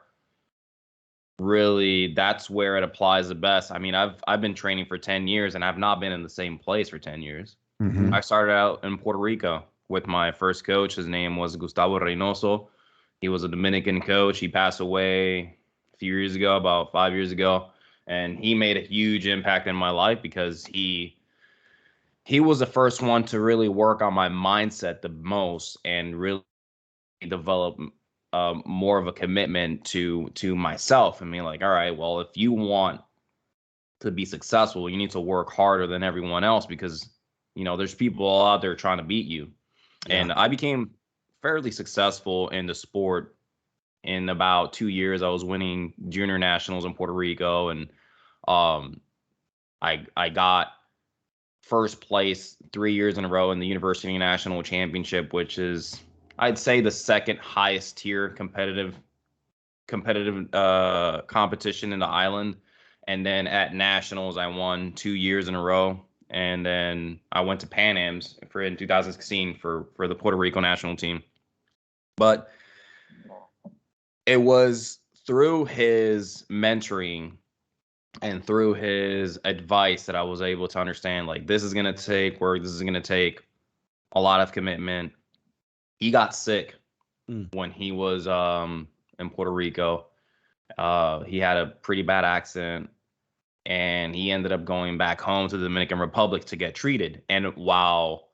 [SPEAKER 3] really, that's where it applies the best. I mean, I've been training for 10 years and I've not been in the same place for 10 years.
[SPEAKER 5] Mm-hmm.
[SPEAKER 3] I started out in Puerto Rico with my first coach. His name was Gustavo Reynoso. He was a Dominican coach. He passed away a few years ago, about 5 years ago. And he made a huge impact in my life because he was the first one to really work on my mindset the most and really develop more of a commitment to myself. I mean, like, all right, well, if you want to be successful, you need to work harder than everyone else because, there's people out there trying to beat you. Yeah. And I became fairly successful in the sport in about 2 years. I was winning junior nationals in Puerto Rico, and I got first place 3 years in a row in the University National Championship, which is, I'd say, the second highest tier competitive competition in the island. And then at nationals, I won 2 years in a row and then I went to Pan Am's in 2016 for the Puerto Rico national team. But it was through his mentoring and through his advice that I was able to understand, like, this is going to take work. This is going to take a lot of commitment. He got sick when he was in Puerto Rico. He had a pretty bad accident, and he ended up going back home to the Dominican Republic to get treated. And while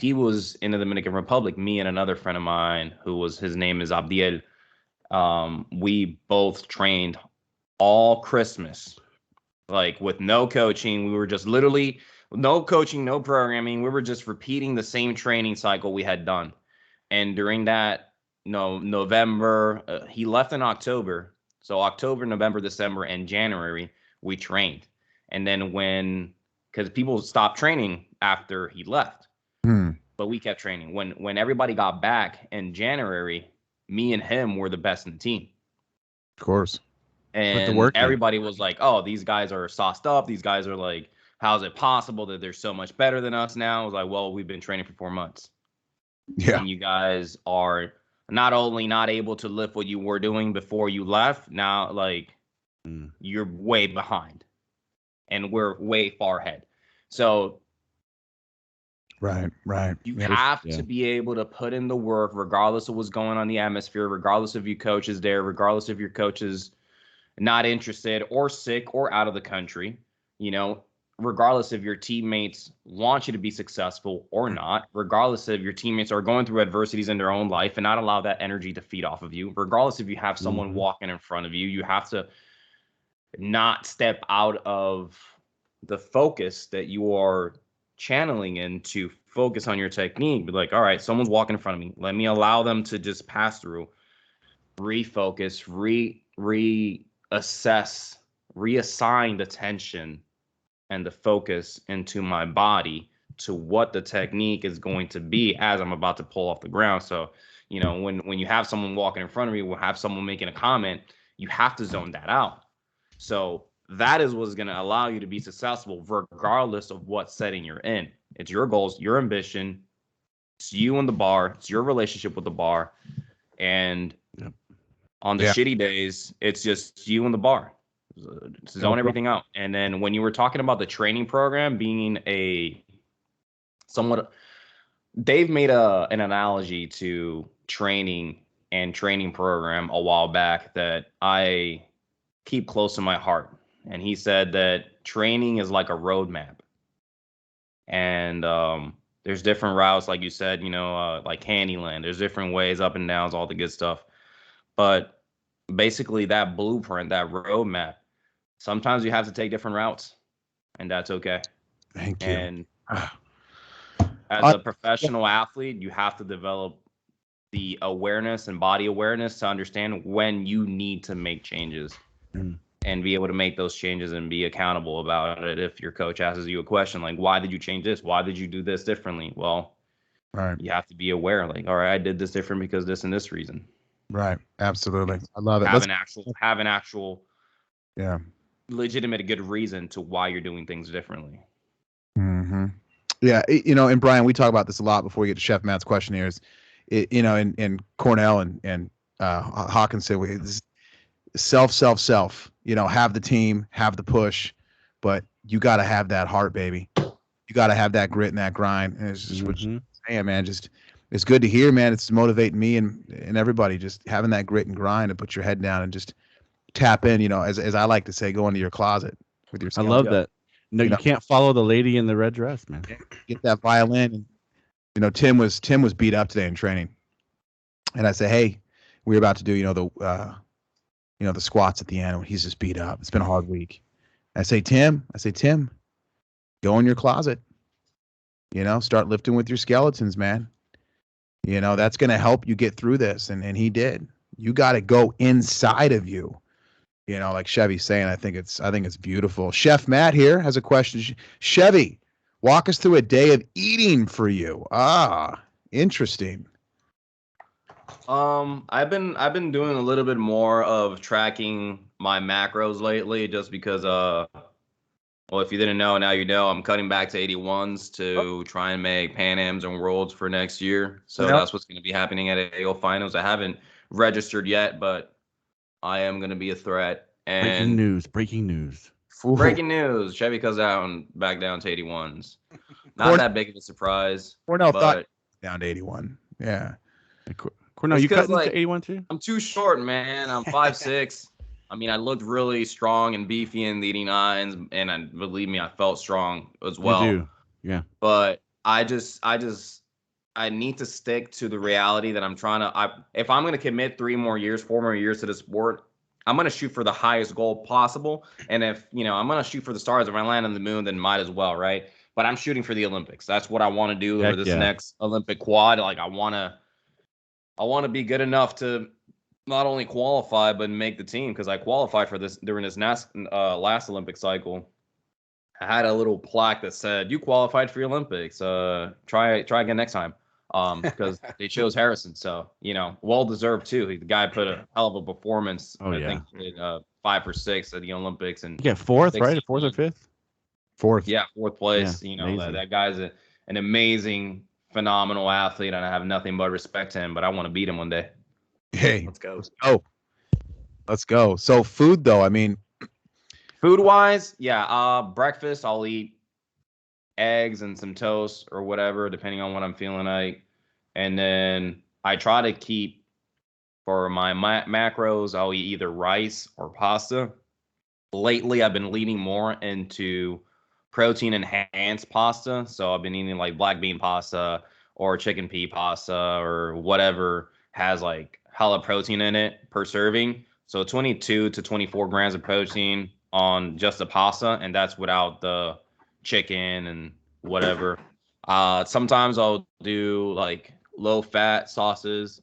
[SPEAKER 3] he was in the Dominican Republic, me and another friend of mine, his name is Abdiel, we both trained all Christmas, like with no coaching. We were just literally no coaching, no programming. We were just repeating the same training cycle we had done. And during that, November, he left in October. So October, November, December, and January, we trained. And then because people stopped training after he left, but we kept training. When everybody got back in January, me and him were the best in the team.
[SPEAKER 5] Of course.
[SPEAKER 3] And everybody was like, oh, these guys are sauced up. These guys are like, how's it possible that they're so much better than us now? I was like, well, we've been training for 4 months. Yeah. And you guys are not only not able to lift what you were doing before you left, now, like, you're way behind. And we're way far ahead. So
[SPEAKER 5] Right.
[SPEAKER 3] You have to be able to put in the work, regardless of what's going on in the atmosphere, regardless if your coach is there, regardless if your coach is not interested or sick or out of the country, regardless if your teammates want you to be successful or not, regardless if your teammates are going through adversities in their own life and not allow that energy to feed off of you, regardless if you have someone walking in front of you, you have to not step out of the focus that you are channeling in to focus on your technique. Be like, all right, someone's walking in front of me. Let me allow them to just pass through, refocus, reassess, reassign the tension and the focus into my body to what the technique is going to be as I'm about to pull off the ground. So, when you have someone walking in front of you, have someone making a comment, you have to zone that out. So that is what's going to allow you to be successful regardless of what setting you're in. It's your goals, your ambition. It's you and the bar. It's your relationship with the bar. And on the shitty days, it's just you and the bar. Zone everything out. And then when you were talking about the training program being Dave made an analogy to training and training program a while back that I keep close to my heart. And he said that training is like a roadmap. And there's different routes, like you said, like Candyland. There's different ways, up and downs, all the good stuff. But basically that blueprint, that roadmap, sometimes you have to take different routes, and that's okay.
[SPEAKER 5] Thank you.
[SPEAKER 3] And as a professional athlete, you have to develop the awareness and body awareness to understand when you need to make changes and be able to make those changes and be accountable about it. If your coach asks you a question like, why did you change this? Why did you do this differently? Well, you have to be aware, like, all right, I did this different because this and this reason.
[SPEAKER 5] Right. Absolutely. I love it.
[SPEAKER 3] Have an actual
[SPEAKER 5] legitimate
[SPEAKER 3] good reason to why you're doing things differently.
[SPEAKER 5] Yeah. And Brian, we talk about this a lot before we get to Chef Matt's questionnaires. In Cornell and Hawkinson, self, have the team, have the push, but you got to have that heart, baby. You got to have that grit and that grind. And it's just what you're saying, man. Just, it's good to hear, man. It's motivating me and everybody, just having that grit and grind and put your head down and just tap in, as I like to say, go into your closet with your skills.
[SPEAKER 8] I love that. No, you can't follow the lady in the red dress, man.
[SPEAKER 5] Get that violin. And, Tim was beat up today in training. And I say, hey, we're about to do, the squats at the end. He's just beat up. It's been a hard week. I say, Tim, go in your closet. Start lifting with your skeletons, man. That's going to help you get through this. And he did. You got to go inside of you. Like Chevy's saying, I think it's beautiful. Chef Matt here has a question. Chevy, walk us through a day of eating for you. Interesting.
[SPEAKER 3] I've been doing a little bit more of tracking my macros lately, just because Well, if you didn't know, now you know. I'm cutting back to 81s to try and make Pan Ams and Worlds for next year. So
[SPEAKER 5] Yep.
[SPEAKER 3] that's what's going to be happening at AO Finals. I haven't registered yet, but I am going to be a threat.
[SPEAKER 8] Breaking
[SPEAKER 3] And
[SPEAKER 8] news. Breaking news.
[SPEAKER 5] Ooh.
[SPEAKER 3] breaking news: Chevy goes down back down to 81s. Not
[SPEAKER 5] Corn-
[SPEAKER 3] that big of a surprise,
[SPEAKER 5] Cornell thought
[SPEAKER 3] but
[SPEAKER 5] down to 81. Yeah.
[SPEAKER 8] Cornell,
[SPEAKER 3] It's
[SPEAKER 8] you
[SPEAKER 3] 'cause,
[SPEAKER 8] cutting
[SPEAKER 3] like,
[SPEAKER 8] to 81 too?
[SPEAKER 3] I'm too short, man. I'm 5'6". I mean, I looked really strong and beefy in the 89s, and believe me, I felt strong as well.
[SPEAKER 8] You do. Yeah.
[SPEAKER 3] But I need to stick to the reality that I'm trying to. If I'm going to commit 4 more years to the sport, I'm going to shoot for the highest goal possible. And if I'm going to shoot for the stars. If I land on the moon, then might as well, right? But I'm shooting for the Olympics. That's what I want to do over this next Olympic quad. Like I want to be good enough to not only qualify but make the team, because I qualified for this during this last Olympic cycle. I had a little plaque that said, "You qualified for the Olympics. Try again next time." Because they chose Harrison, so well deserved too. The guy put a hell of a performance.
[SPEAKER 8] Oh,
[SPEAKER 3] I
[SPEAKER 8] yeah.
[SPEAKER 3] think he did 5 or 6 at the Olympics, and
[SPEAKER 8] You get fourth, right?
[SPEAKER 3] 16.
[SPEAKER 8] Fourth or fifth?
[SPEAKER 5] Fourth.
[SPEAKER 3] Yeah, fourth place.
[SPEAKER 8] Yeah, amazing.
[SPEAKER 3] That guy's an amazing, phenomenal athlete, and I have nothing but respect to him. But I want to beat him one day.
[SPEAKER 5] Hey,
[SPEAKER 7] Let's go.
[SPEAKER 5] let's go. So food though, I mean,
[SPEAKER 3] Food wise, yeah. Breakfast, I'll eat eggs and some toast or whatever, depending on what I'm feeling like. And then I try to keep, for my macros, I'll eat either rice or pasta. Lately, I've been leaning more into protein enhanced pasta. So I've been eating like black bean pasta or chicken pea pasta or whatever has like hella protein in it per serving. So 22 to 24 grams of protein on just the pasta, and that's without the chicken and whatever. Sometimes I'll do like low fat sauces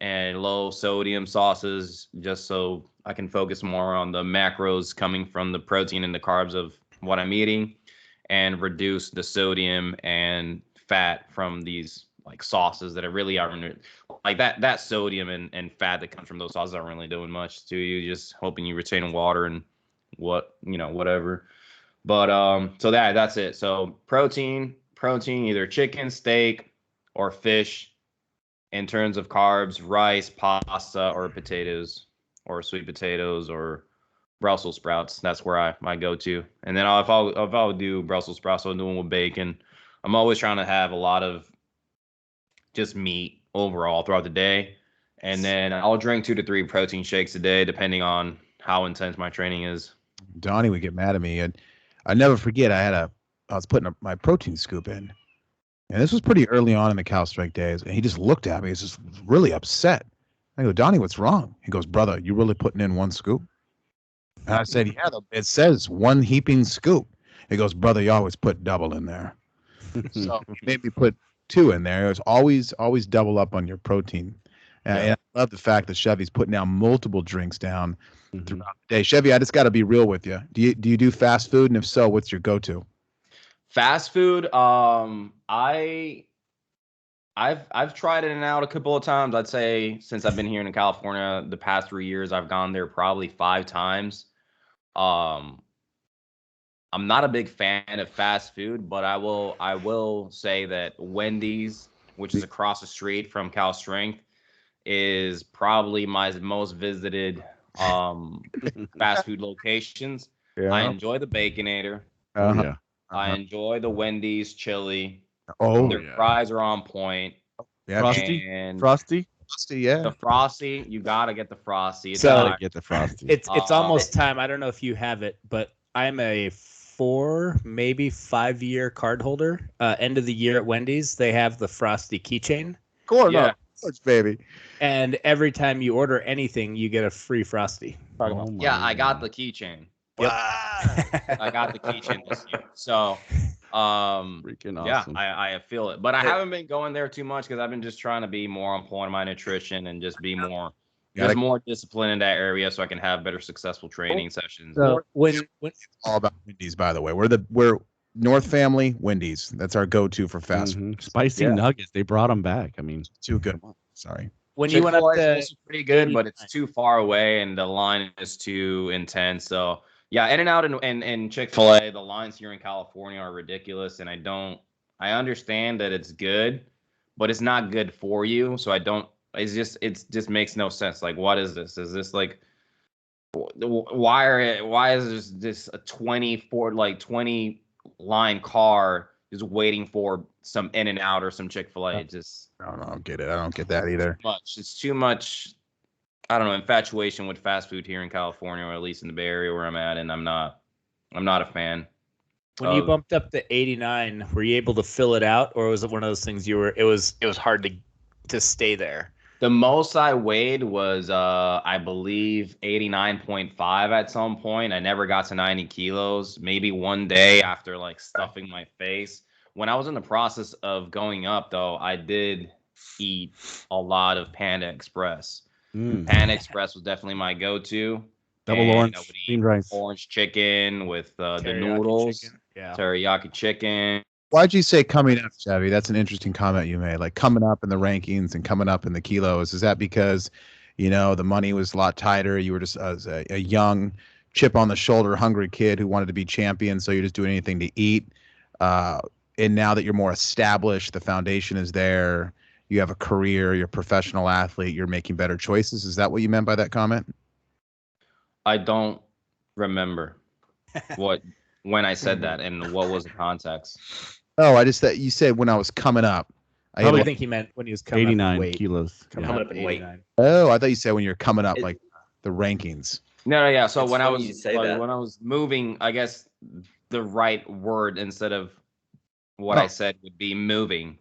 [SPEAKER 3] and low sodium sauces just so I can focus more on the macros coming from the protein and the carbs of what I'm eating, and reduce the sodium and fat from these like sauces that are really aren't like that sodium and fat that comes from those sauces aren't really doing much to you, just hoping you retain water and whatever. But so that's it. So protein, either chicken, steak, or fish. In terms of carbs, rice, pasta, or potatoes, or sweet potatoes, or Brussels sprouts. That's where I go to. And then if I'll do Brussels sprouts, I'll do them with bacon. I'm always trying to have a lot of just meat overall throughout the day. And then I'll drink 2 to 3 protein shakes a day, depending on how intense my training is.
[SPEAKER 5] Donnie would get mad at me, and I never forget. I was putting my protein scoop in, and this was pretty early on in the Cal Strike days. And he just looked at me. He's just really upset. I go, Donnie, what's wrong? He goes, brother, you really putting in 1 scoop? And I said, yeah, it says 1 heaping scoop. He goes, brother, you always put double in there. So he made me put 2 in there. It was always double up on your protein. And I love the fact that Chevy's putting down multiple drinks down throughout the day. Chevy, I just got to be real with you. Do you do fast food? And if so, what's your go-to?
[SPEAKER 3] Fast food, I've tried it out a couple of times. I'd say since I've been here in California the past 3 years, I've gone there probably 5 times. I'm not a big fan of fast food, but I will say that Wendys, which is across the street from Cal Strength, is probably my most visited fast food locations.
[SPEAKER 5] Yeah.
[SPEAKER 3] I enjoy the Baconator.
[SPEAKER 8] Yeah.
[SPEAKER 3] I enjoy the Wendys chili.
[SPEAKER 5] Oh,
[SPEAKER 3] Their fries are on point.
[SPEAKER 5] yeah.
[SPEAKER 8] Frosty?
[SPEAKER 3] And
[SPEAKER 8] Frosty?
[SPEAKER 5] Yeah.
[SPEAKER 3] the Frosty, you gotta get the Frosty. It's
[SPEAKER 6] So-
[SPEAKER 3] not-
[SPEAKER 8] Gotta get the Frosty.
[SPEAKER 6] It's almost time. I don't know if you have it, but I'm a 4, maybe 5-year card holder. End of the year at Wendy's, they have the Frosty keychain,
[SPEAKER 5] Corn
[SPEAKER 3] Yeah.
[SPEAKER 5] up, baby.
[SPEAKER 6] and every time you order anything, you get a free Frosty.
[SPEAKER 8] Oh my
[SPEAKER 3] yeah, I got
[SPEAKER 8] God.
[SPEAKER 3] the keychain.
[SPEAKER 6] Yep.
[SPEAKER 3] I got the keychain this year. So
[SPEAKER 8] Freaking awesome.
[SPEAKER 3] yeah, I feel it. But I haven't been going there too much because I've been just trying to be more on point of my nutrition and just be more more disciplined in that area so I can have better successful training sessions.
[SPEAKER 6] So when
[SPEAKER 5] All about Wendy's, by the way. We're North Family Wendy's. That's our go-to for fast food.
[SPEAKER 8] Spicy nuggets. They brought them back. I mean,
[SPEAKER 5] Too good. Sorry.
[SPEAKER 6] when you went up
[SPEAKER 3] Chick-fil-A is
[SPEAKER 6] to
[SPEAKER 3] also pretty good, but it's too far away and the line is too intense. So Yeah, In-N-Out and Chick-fil-A, the lines here in California are ridiculous, and I understand that it's good, but it's not good for you. So it just makes no sense. Like, what is this? Is this like, why is this a 20 line car just waiting for some In-N-Out or some Chick-fil-A? Just
[SPEAKER 5] I don't get it. I don't get that either.
[SPEAKER 3] much. It's too much. I don't know, infatuation with fast food here in California, or at least in the Bay Area where I'm at, and I'm not a fan.
[SPEAKER 6] When you bumped up to 89, were you able to fill it out, or was it one of those things it was hard to stay there?
[SPEAKER 3] The most I weighed was I believe 89.5 at some point. I never got to 90 kilos. Maybe one day after like stuffing my face. When I was in the process of going up though, I did eat a lot of Panda Express. Panda Express was definitely my go-to.
[SPEAKER 8] Double
[SPEAKER 3] And
[SPEAKER 8] orange,
[SPEAKER 3] I would eat
[SPEAKER 8] bean rice.
[SPEAKER 3] orange chicken with the
[SPEAKER 6] Teriyaki
[SPEAKER 3] noodles,
[SPEAKER 6] chicken. Yeah.
[SPEAKER 3] teriyaki chicken.
[SPEAKER 5] Why'd you say coming up, Chevy? That's an interesting comment you made. Like coming up in the rankings and coming up in the kilos. Is that because, the money was a lot tighter? You were just a young, chip on the shoulder, hungry kid who wanted to be champion, so you're just doing anything to eat. And now that you're more established, the foundation is there. You have a career. You're a professional athlete. You're making better choices. Is that what you meant by that comment?
[SPEAKER 3] I don't remember when I said that and what was the context.
[SPEAKER 5] Oh, I just thought you said when I was coming up.
[SPEAKER 6] I probably think he meant when he was coming
[SPEAKER 8] 89
[SPEAKER 6] up in weight.
[SPEAKER 8] kilos.
[SPEAKER 7] Coming up in weight.
[SPEAKER 6] 89.
[SPEAKER 5] Oh, I thought you said when you're coming up, like the rankings.
[SPEAKER 3] No, yeah. So
[SPEAKER 7] It's
[SPEAKER 3] when
[SPEAKER 7] funny you say that.
[SPEAKER 3] when I was moving, I guess the right word instead of what I said would be moving.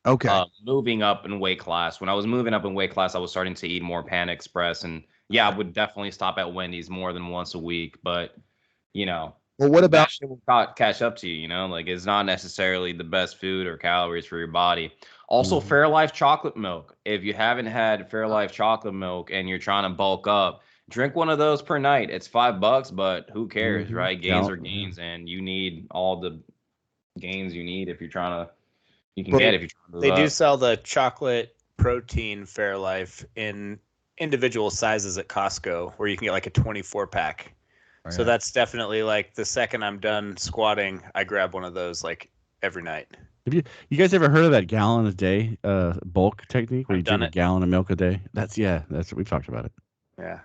[SPEAKER 5] Okay.
[SPEAKER 3] Moving up in weight class. When I was moving up in weight class, I was starting to eat more Panda Express, and yeah, I would definitely stop at Wendy's more than once a week. But
[SPEAKER 5] well, what about
[SPEAKER 3] that shit will catch up to you? Like it's not necessarily the best food or calories for your body. Also, Fairlife chocolate milk. If you haven't had Fairlife chocolate milk and you're trying to bulk up, drink one of those per night. It's $5, but who cares, right? Gains are gains, and you need all the gains you need if you're trying to. You can get if you're trying to.
[SPEAKER 6] They do sell the chocolate protein Fairlife in individual sizes at Costco, where you can get like a 24 pack.
[SPEAKER 5] Oh,
[SPEAKER 6] So that's definitely like the second I'm done squatting, I grab one of those like every night.
[SPEAKER 8] Have you guys ever heard of that gallon a day bulk technique where you drink a gallon of milk a day? That's we've talked about it.
[SPEAKER 6] Yeah.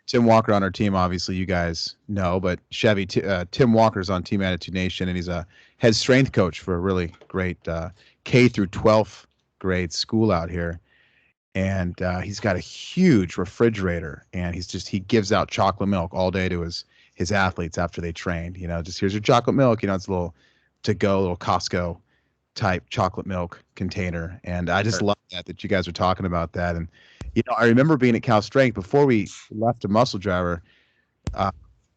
[SPEAKER 5] Tim Walker on our team, obviously you guys know, but Chevy, Tim Walker's on Team Attitude Nation, and he's a head strength coach for a really great K through 12th grade school out here. And he's got a huge refrigerator, and he gives out chocolate milk all day to his athletes after they train. Just here's your chocolate milk. It's a little to-go, little Costco type chocolate milk container. And I just love that you guys are talking about that. And I remember being at Cal Strength before we left to Muscle Driver.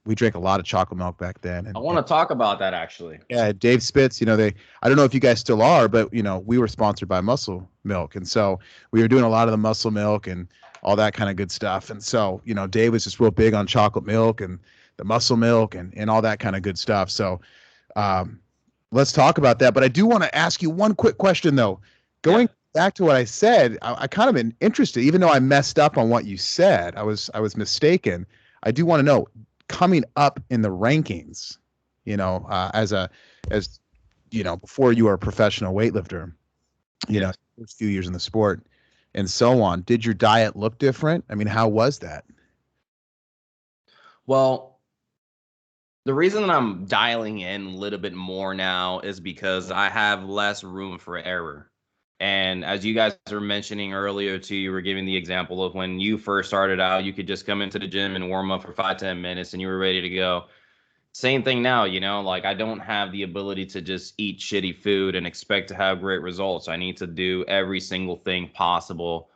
[SPEAKER 5] We drank a lot of chocolate milk back then. And,
[SPEAKER 3] I want to talk about that actually.
[SPEAKER 5] Yeah, Dave Spitz. I don't know if you guys still are, but we were sponsored by Muscle Milk, and so we were doing a lot of the muscle milk and all that kind of good stuff. And so Dave was just real big on chocolate milk and the muscle milk and all that kind of good stuff. So let's talk about that. But I do want to ask you one quick question though. Going back to what I said, I kind of been interested, even though I messed up on what you said. I was mistaken. I do want to know, coming up in the rankings, before you were a professional weightlifter, first few years in the sport and so on, did your diet look different? I mean, how was that?
[SPEAKER 3] Well, the reason that I'm dialing in a little bit more now is because I have less room for error. And as you guys were mentioning earlier too, you were giving the example of when you first started out, you could just come into the gym and warm up for 5-10 minutes and you were ready to go. Same thing now, like I don't have the ability to just eat shitty food and expect to have great results. I need to do every single thing possible.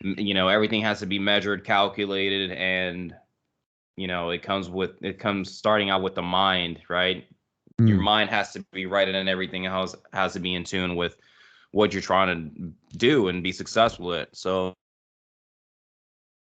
[SPEAKER 3] Everything has to be measured, calculated, and it comes starting out with the mind, right? Your mind has to be right, and then everything else has to be in tune with what you're trying to do and be successful at. So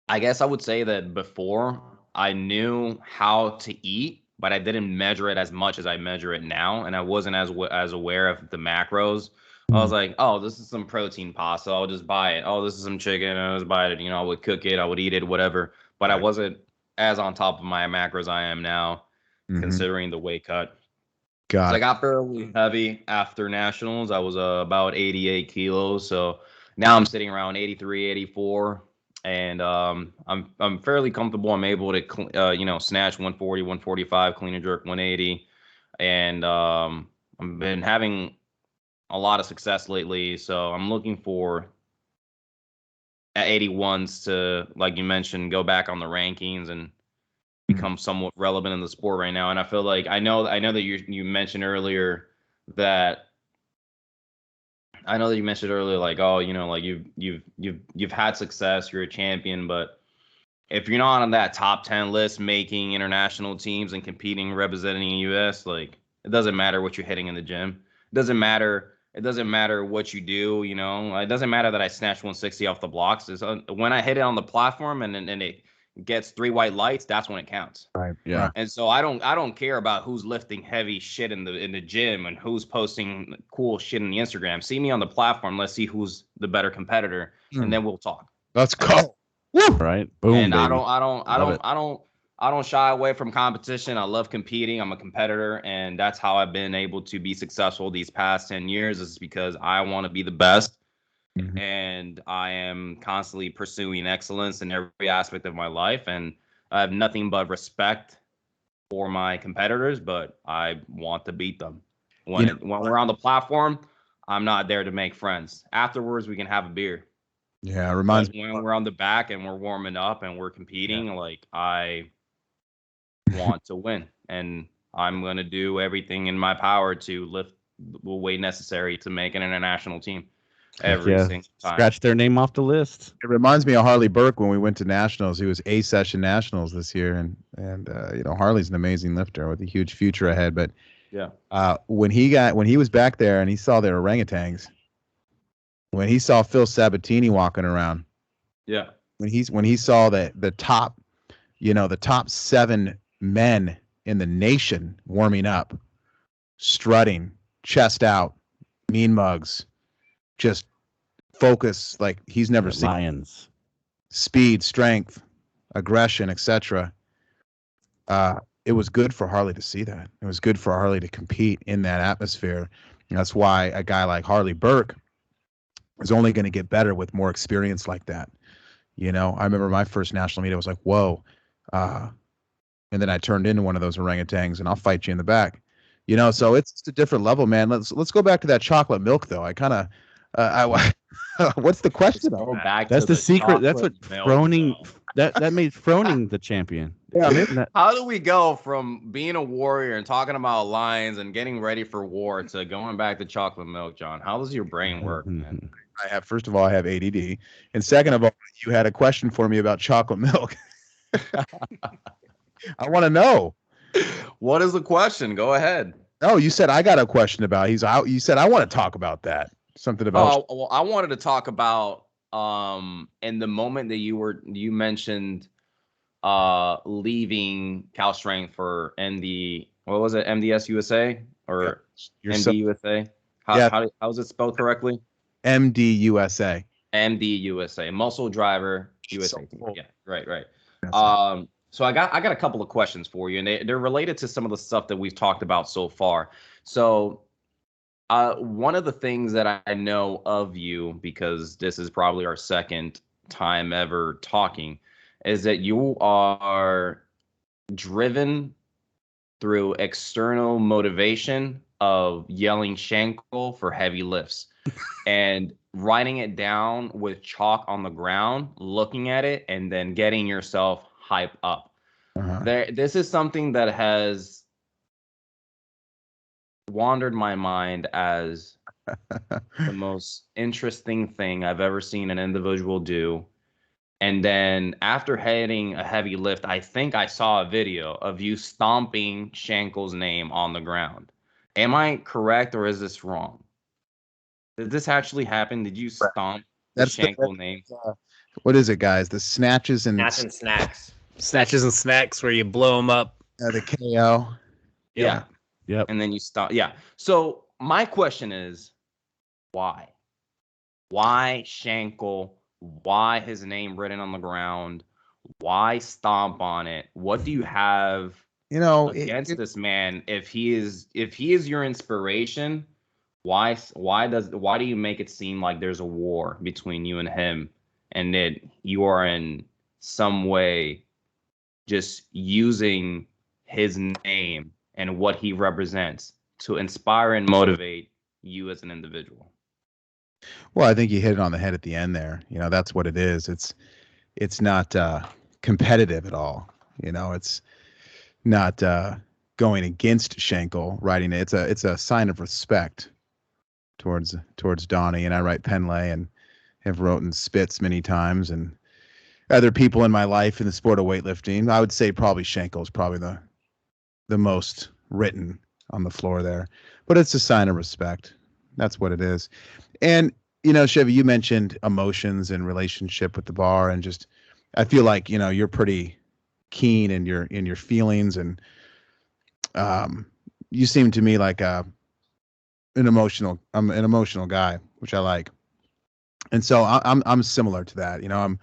[SPEAKER 3] I guess I would say that before I knew how to eat, but I didn't measure it as much as I measure it now. And I wasn't as aware of the macros. I was like, oh, this is some protein pasta, I'll just buy it. Oh, this is some chicken, I'll just buy it. I would cook it, I would eat it, whatever. But I wasn't as on top of my macros I am now, considering the weight cut.
[SPEAKER 5] Got
[SPEAKER 3] So I
[SPEAKER 5] it.
[SPEAKER 3] got fairly heavy after nationals. I was about 88 kilos. So now I'm sitting around 83, 84. And I'm fairly comfortable. I'm able to snatch 140, 145, clean and jerk 180. And I've been having a lot of success lately. So I'm looking for at 81s to, like you mentioned, go back on the rankings and become somewhat relevant in the sport right now. And I feel like I know that you mentioned earlier that like, oh, like you've had success, you're a champion, but if you're not on that top 10 list making international teams and competing representing the US, like it doesn't matter what you're hitting in the gym. It doesn't matter what you do, It doesn't matter that I snatched 160 off the blocks. When I hit it on the platform and it gets 3 white lights, that's when it counts.
[SPEAKER 5] Right.
[SPEAKER 8] Yeah.
[SPEAKER 3] And so I don't care about who's lifting heavy shit in the gym and who's posting cool shit in the Instagram. See me on the platform. Let's see who's the better competitor, and then we'll talk.
[SPEAKER 5] Let's go. Woo!
[SPEAKER 8] Right. Boom.
[SPEAKER 3] And
[SPEAKER 8] baby.
[SPEAKER 3] I don't shy away from competition. I love competing. I'm a competitor, and that's how I've been able to be successful these past 10 years. Is because I want to be the best, and I am constantly pursuing excellence in every aspect of my life. And I have nothing but respect for my competitors, but I want to beat them. When we're on the platform, I'm not there to make friends. Afterwards, we can have a beer.
[SPEAKER 5] Yeah, it reminds me.
[SPEAKER 3] When we're on the back and we're warming up and we're competing, like I want to win, and I'm going to do everything in my power to lift the weight necessary to make an international team every single time.
[SPEAKER 8] Scratch their name off the list.
[SPEAKER 5] It reminds me of Harley Burke when we went to nationals. He was A-session nationals this year, and Harley's an amazing lifter with a huge future ahead. But when he was back there and he saw the orangutans, when he saw Phil Sabatini walking around, when he saw the top 7 men in the nation warming up, strutting, chest out, mean mugs, just focus like he's never seen.
[SPEAKER 8] Lions.
[SPEAKER 5] Speed, strength, aggression, etc. It was good for Harley to see that. It was good for Harley to compete in that atmosphere. And that's why a guy like Harley Burke is only going to get better with more experience like that. I remember my first national meet. I was like, whoa. And then I turned into one of those orangutans, and I'll fight you in the back. So it's just a different level, man. Let's go back to that chocolate milk, though. I kind of, what's the question?
[SPEAKER 8] That's the secret. That's what Froning. That made Froning the champion.
[SPEAKER 5] Yeah.
[SPEAKER 3] How do we go from being a warrior and talking about lions and getting ready for war to going back to chocolate milk, John? How does your brain work, man?
[SPEAKER 5] First of all, I have ADD, and second of all, you had a question for me about chocolate milk. I want to know.
[SPEAKER 3] What is the question? Go ahead.
[SPEAKER 5] No, you said I got a question about. You said I want to talk about that. Something about.
[SPEAKER 3] Well, I wanted to talk about in the moment that you mentioned leaving Cal Strength for what was it, MDS USA or MD USA? How's it spelled correctly?
[SPEAKER 5] MD USA.
[SPEAKER 3] MD USA, Muscle Driver USA.
[SPEAKER 5] Cool.
[SPEAKER 3] Yeah, right.
[SPEAKER 5] That's
[SPEAKER 3] So I got a couple of questions for you, and they're related to some of the stuff that we've talked about so far. So one of the things that I know of you, because this is probably our second time ever talking, is that you are driven through external motivation of yelling Shankle for heavy lifts and writing it down with chalk on the ground, looking at it, and then getting yourself hype up. This is something that has wandered my mind as the most interesting thing I've ever seen an individual do. And then after hitting a heavy lift, I think I saw a video of you stomping Shankle's name on the ground. Am I correct, or is this wrong? Did this actually happen? Did you stomp the Shankle name?
[SPEAKER 5] What is it, guys? The snatches and
[SPEAKER 7] snacks.
[SPEAKER 6] Snatches and snacks where you blow them up.
[SPEAKER 5] The KO.
[SPEAKER 3] Yeah.
[SPEAKER 8] Yep.
[SPEAKER 3] And then you stop. Yeah. So my question is, why? Why Shankle? Why his name written on the ground? Why stomp on it? What do you have
[SPEAKER 5] You know,
[SPEAKER 3] against this man? If he is your inspiration, why do you make it seem like there's a war between you and him, and that you are in some way just using his name and what he represents to inspire and motivate you as an individual?
[SPEAKER 5] well, I think you hit it on the head at the end there. You know, that's what it is. It's not competitive at all. You know, it's not going against Shankle writing it. It's a sign of respect towards Donnie. And I write Penlay and have written Spitz many times, and other people in my life in the sport of weightlifting. I would say probably Shankle is probably the most written on the floor there, but it's a sign of respect. That's what it is. And you know, Chevy, you mentioned emotions and relationship with the bar, and just I feel like you know you're pretty keen in your feelings, and you seem to me like I'm an emotional guy, which I like. And so I'm similar to that. You know, I'm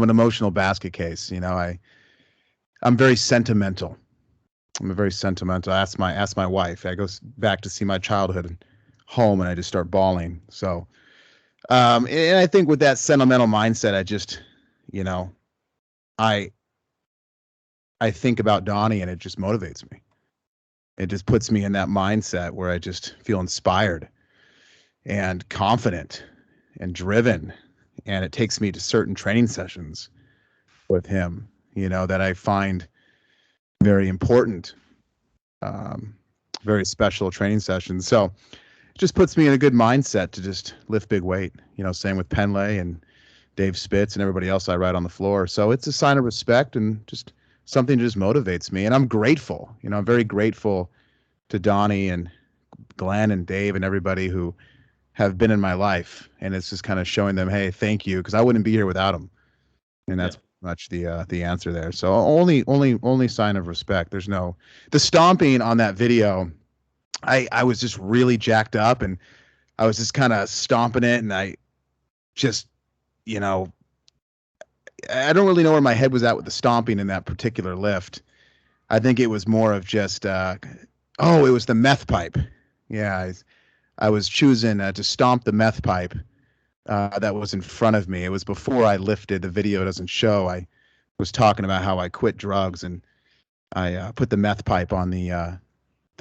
[SPEAKER 5] an emotional basket case. You know, I'm very sentimental. I'm a very sentimental. Ask my wife. I go back to see my childhood home, and I just start bawling. So, and I think with that sentimental mindset, I just, you know, I I think about Donnie, and it just motivates me. It just puts me in that mindset where I just feel inspired and confident and driven, and it takes me to certain training sessions with him, you know, that I find very important, um, very special training sessions. So it just puts me in a good mindset to just lift big weight. You know, same with Penlay and Dave Spitz and everybody else I ride on the floor. So it's a sign of respect and just something that just motivates me. And I'm grateful. You know, I'm very grateful to Donnie and Glenn and Dave and everybody who have been in my life. And it's just kind of showing them, hey, thank you, because I wouldn't be here without them. And that's much the answer there. So only sign of respect. There's no the stomping on that video. I was just really jacked up, and I was just kind of stomping it, and I just, you know, I don't really know where my head was at with the stomping in that particular lift. I think it was more of just it was the meth pipe. Yeah, I was choosing to stomp the meth pipe that was in front of me. It was before I lifted. The video doesn't show. I was talking about how I quit drugs, and I put the meth pipe on the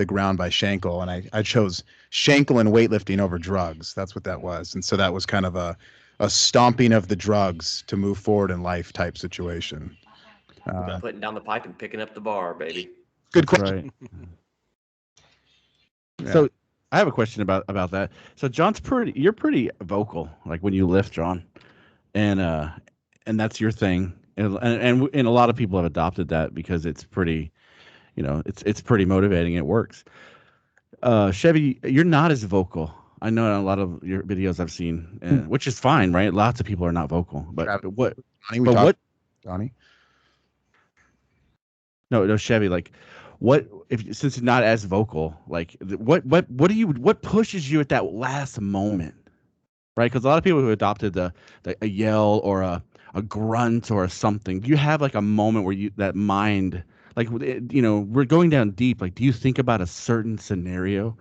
[SPEAKER 5] ground by Shankle, and I chose Shankle and weightlifting over drugs. That's what that was. And so that was kind of a stomping of the drugs to move forward in life type situation.
[SPEAKER 7] Putting down the pipe and picking up the bar, baby.
[SPEAKER 5] Good
[SPEAKER 8] That's
[SPEAKER 5] question.
[SPEAKER 8] right.
[SPEAKER 5] Yeah.
[SPEAKER 8] So I have a question about that. So you're pretty vocal, like when you lift, John, and that's your thing, and a lot of people have adopted that because it's pretty, you know, it's pretty motivating. It works. Chevy, you're not as vocal. I know in a lot of your videos I've seen, which is fine, right? Lots of people are not vocal, but what?
[SPEAKER 5] Donnie,
[SPEAKER 8] But what?
[SPEAKER 5] Donnie?
[SPEAKER 8] No, Chevy. Like, what if since you're not as vocal? Like, what pushes you at that last moment, right? Because a lot of people who adopted the a yell or a grunt or something. Do you have like a moment where you that mind, like, you know, we're going down deep. Like, do you think about a certain scenario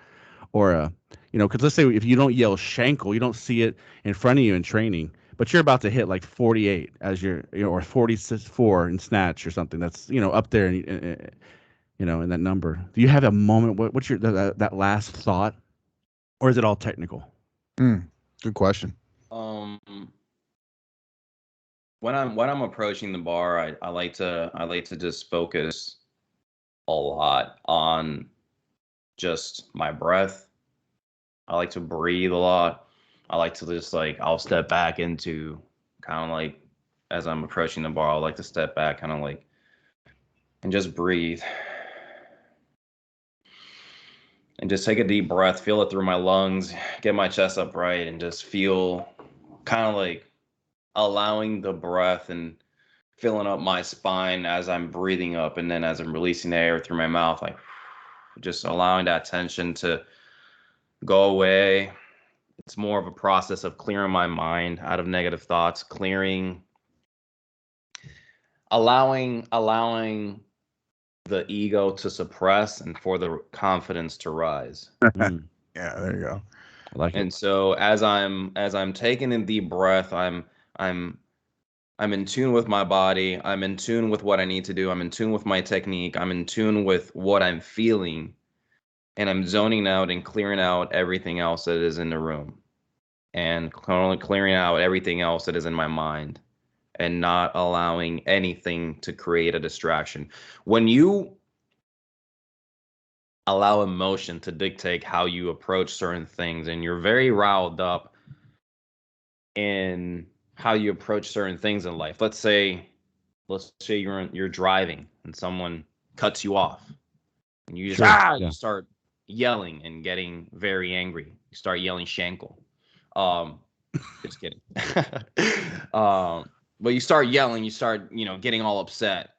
[SPEAKER 8] or a, you know, because let's say if you don't yell Shankle, you don't see it in front of you in training, but you're about to hit like 48 as you're, you know, or 44 in snatch or something. That's, you know, up there, and you know, in that number. Do you have a moment? What's your that last thought, or is it all technical?
[SPEAKER 5] Good question.
[SPEAKER 3] When I'm approaching the bar, I like to just focus a lot on just my breath. I like to breathe a lot. I like to just like I'll step back into kind of like as I'm approaching the bar, I like to step back kind of like and just breathe. And just take a deep breath, feel it through my lungs, get my chest upright, and just feel kind of like allowing the breath and filling up my spine as I'm breathing up, and then as I'm releasing air through my mouth, like just allowing that tension to go away. It's more of a process of clearing my mind out of negative thoughts, clearing allowing the ego to suppress and for the confidence to rise.
[SPEAKER 8] Mm,
[SPEAKER 5] Yeah, there you go.
[SPEAKER 8] I like it.
[SPEAKER 3] And so as I'm taking a deep breath, I'm in tune with my body. I'm in tune with what I need to do. I'm in tune with my technique. I'm in tune with what I'm feeling. And I'm zoning out and clearing out everything else that is in the room. And clearing out everything else that is in my mind. And not allowing anything to create a distraction. When you allow emotion to dictate how you approach certain things, and you're very riled up in how you approach certain things in life. Let's say you're driving and someone cuts you off, and you just
[SPEAKER 8] Sure, yeah.
[SPEAKER 3] you start yelling and getting very angry. You start yelling Shankle. Um, just kidding. But you start yelling, you start getting all upset.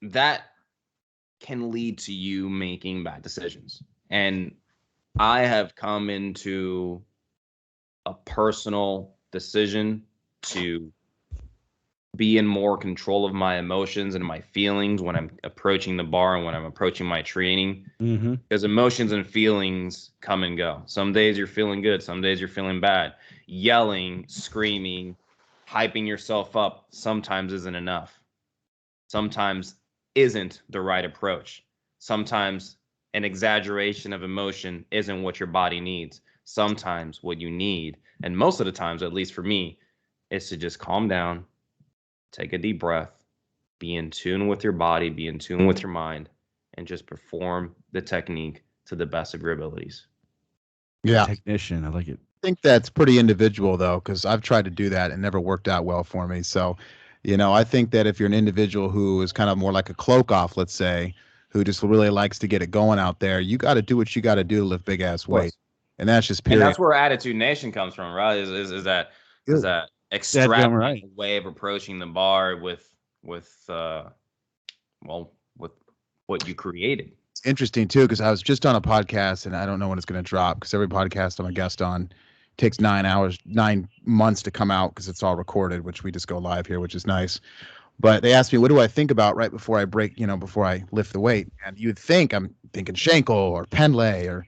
[SPEAKER 3] That can lead to you making bad decisions. And I have come into a personal decision to be in more control of my emotions and my feelings when I'm approaching the bar and when I'm approaching my training.
[SPEAKER 8] Mm-hmm.
[SPEAKER 3] Because emotions and feelings come and go. Some days you're feeling good, some days you're feeling bad. Yelling, screaming, hyping yourself up sometimes isn't enough. Sometimes isn't the right approach. Sometimes an exaggeration of emotion isn't what your body needs. Sometimes what you need, and most of the times, at least for me, is to just calm down, take a deep breath, be in tune with your body, be in tune with your mind, and just perform the technique to the best of your abilities.
[SPEAKER 5] Yeah.
[SPEAKER 8] Technician, I like it.
[SPEAKER 5] I think that's pretty individual though, because I've tried to do that and never worked out well for me. So, I think that if you're an individual who is kind of more like a cloak off, let's say, who just really likes to get it going out there, you got to do what you got to do to lift big ass weight, and that's just
[SPEAKER 3] And
[SPEAKER 5] period.
[SPEAKER 3] that's where Attitude Nation comes from, right? Is that
[SPEAKER 5] Good.
[SPEAKER 3] extravagant
[SPEAKER 8] right.
[SPEAKER 3] way of approaching the bar with what you created.
[SPEAKER 5] It's interesting too, because I was just on a podcast, and I don't know when it's going to drop, because every podcast I'm a guest on takes 9 months to come out, because it's all recorded, which we just go live here, which is nice. But they asked me, what do I think about right before I break, before I lift the weight? And you'd think I'm thinking Shankle or Pendlay or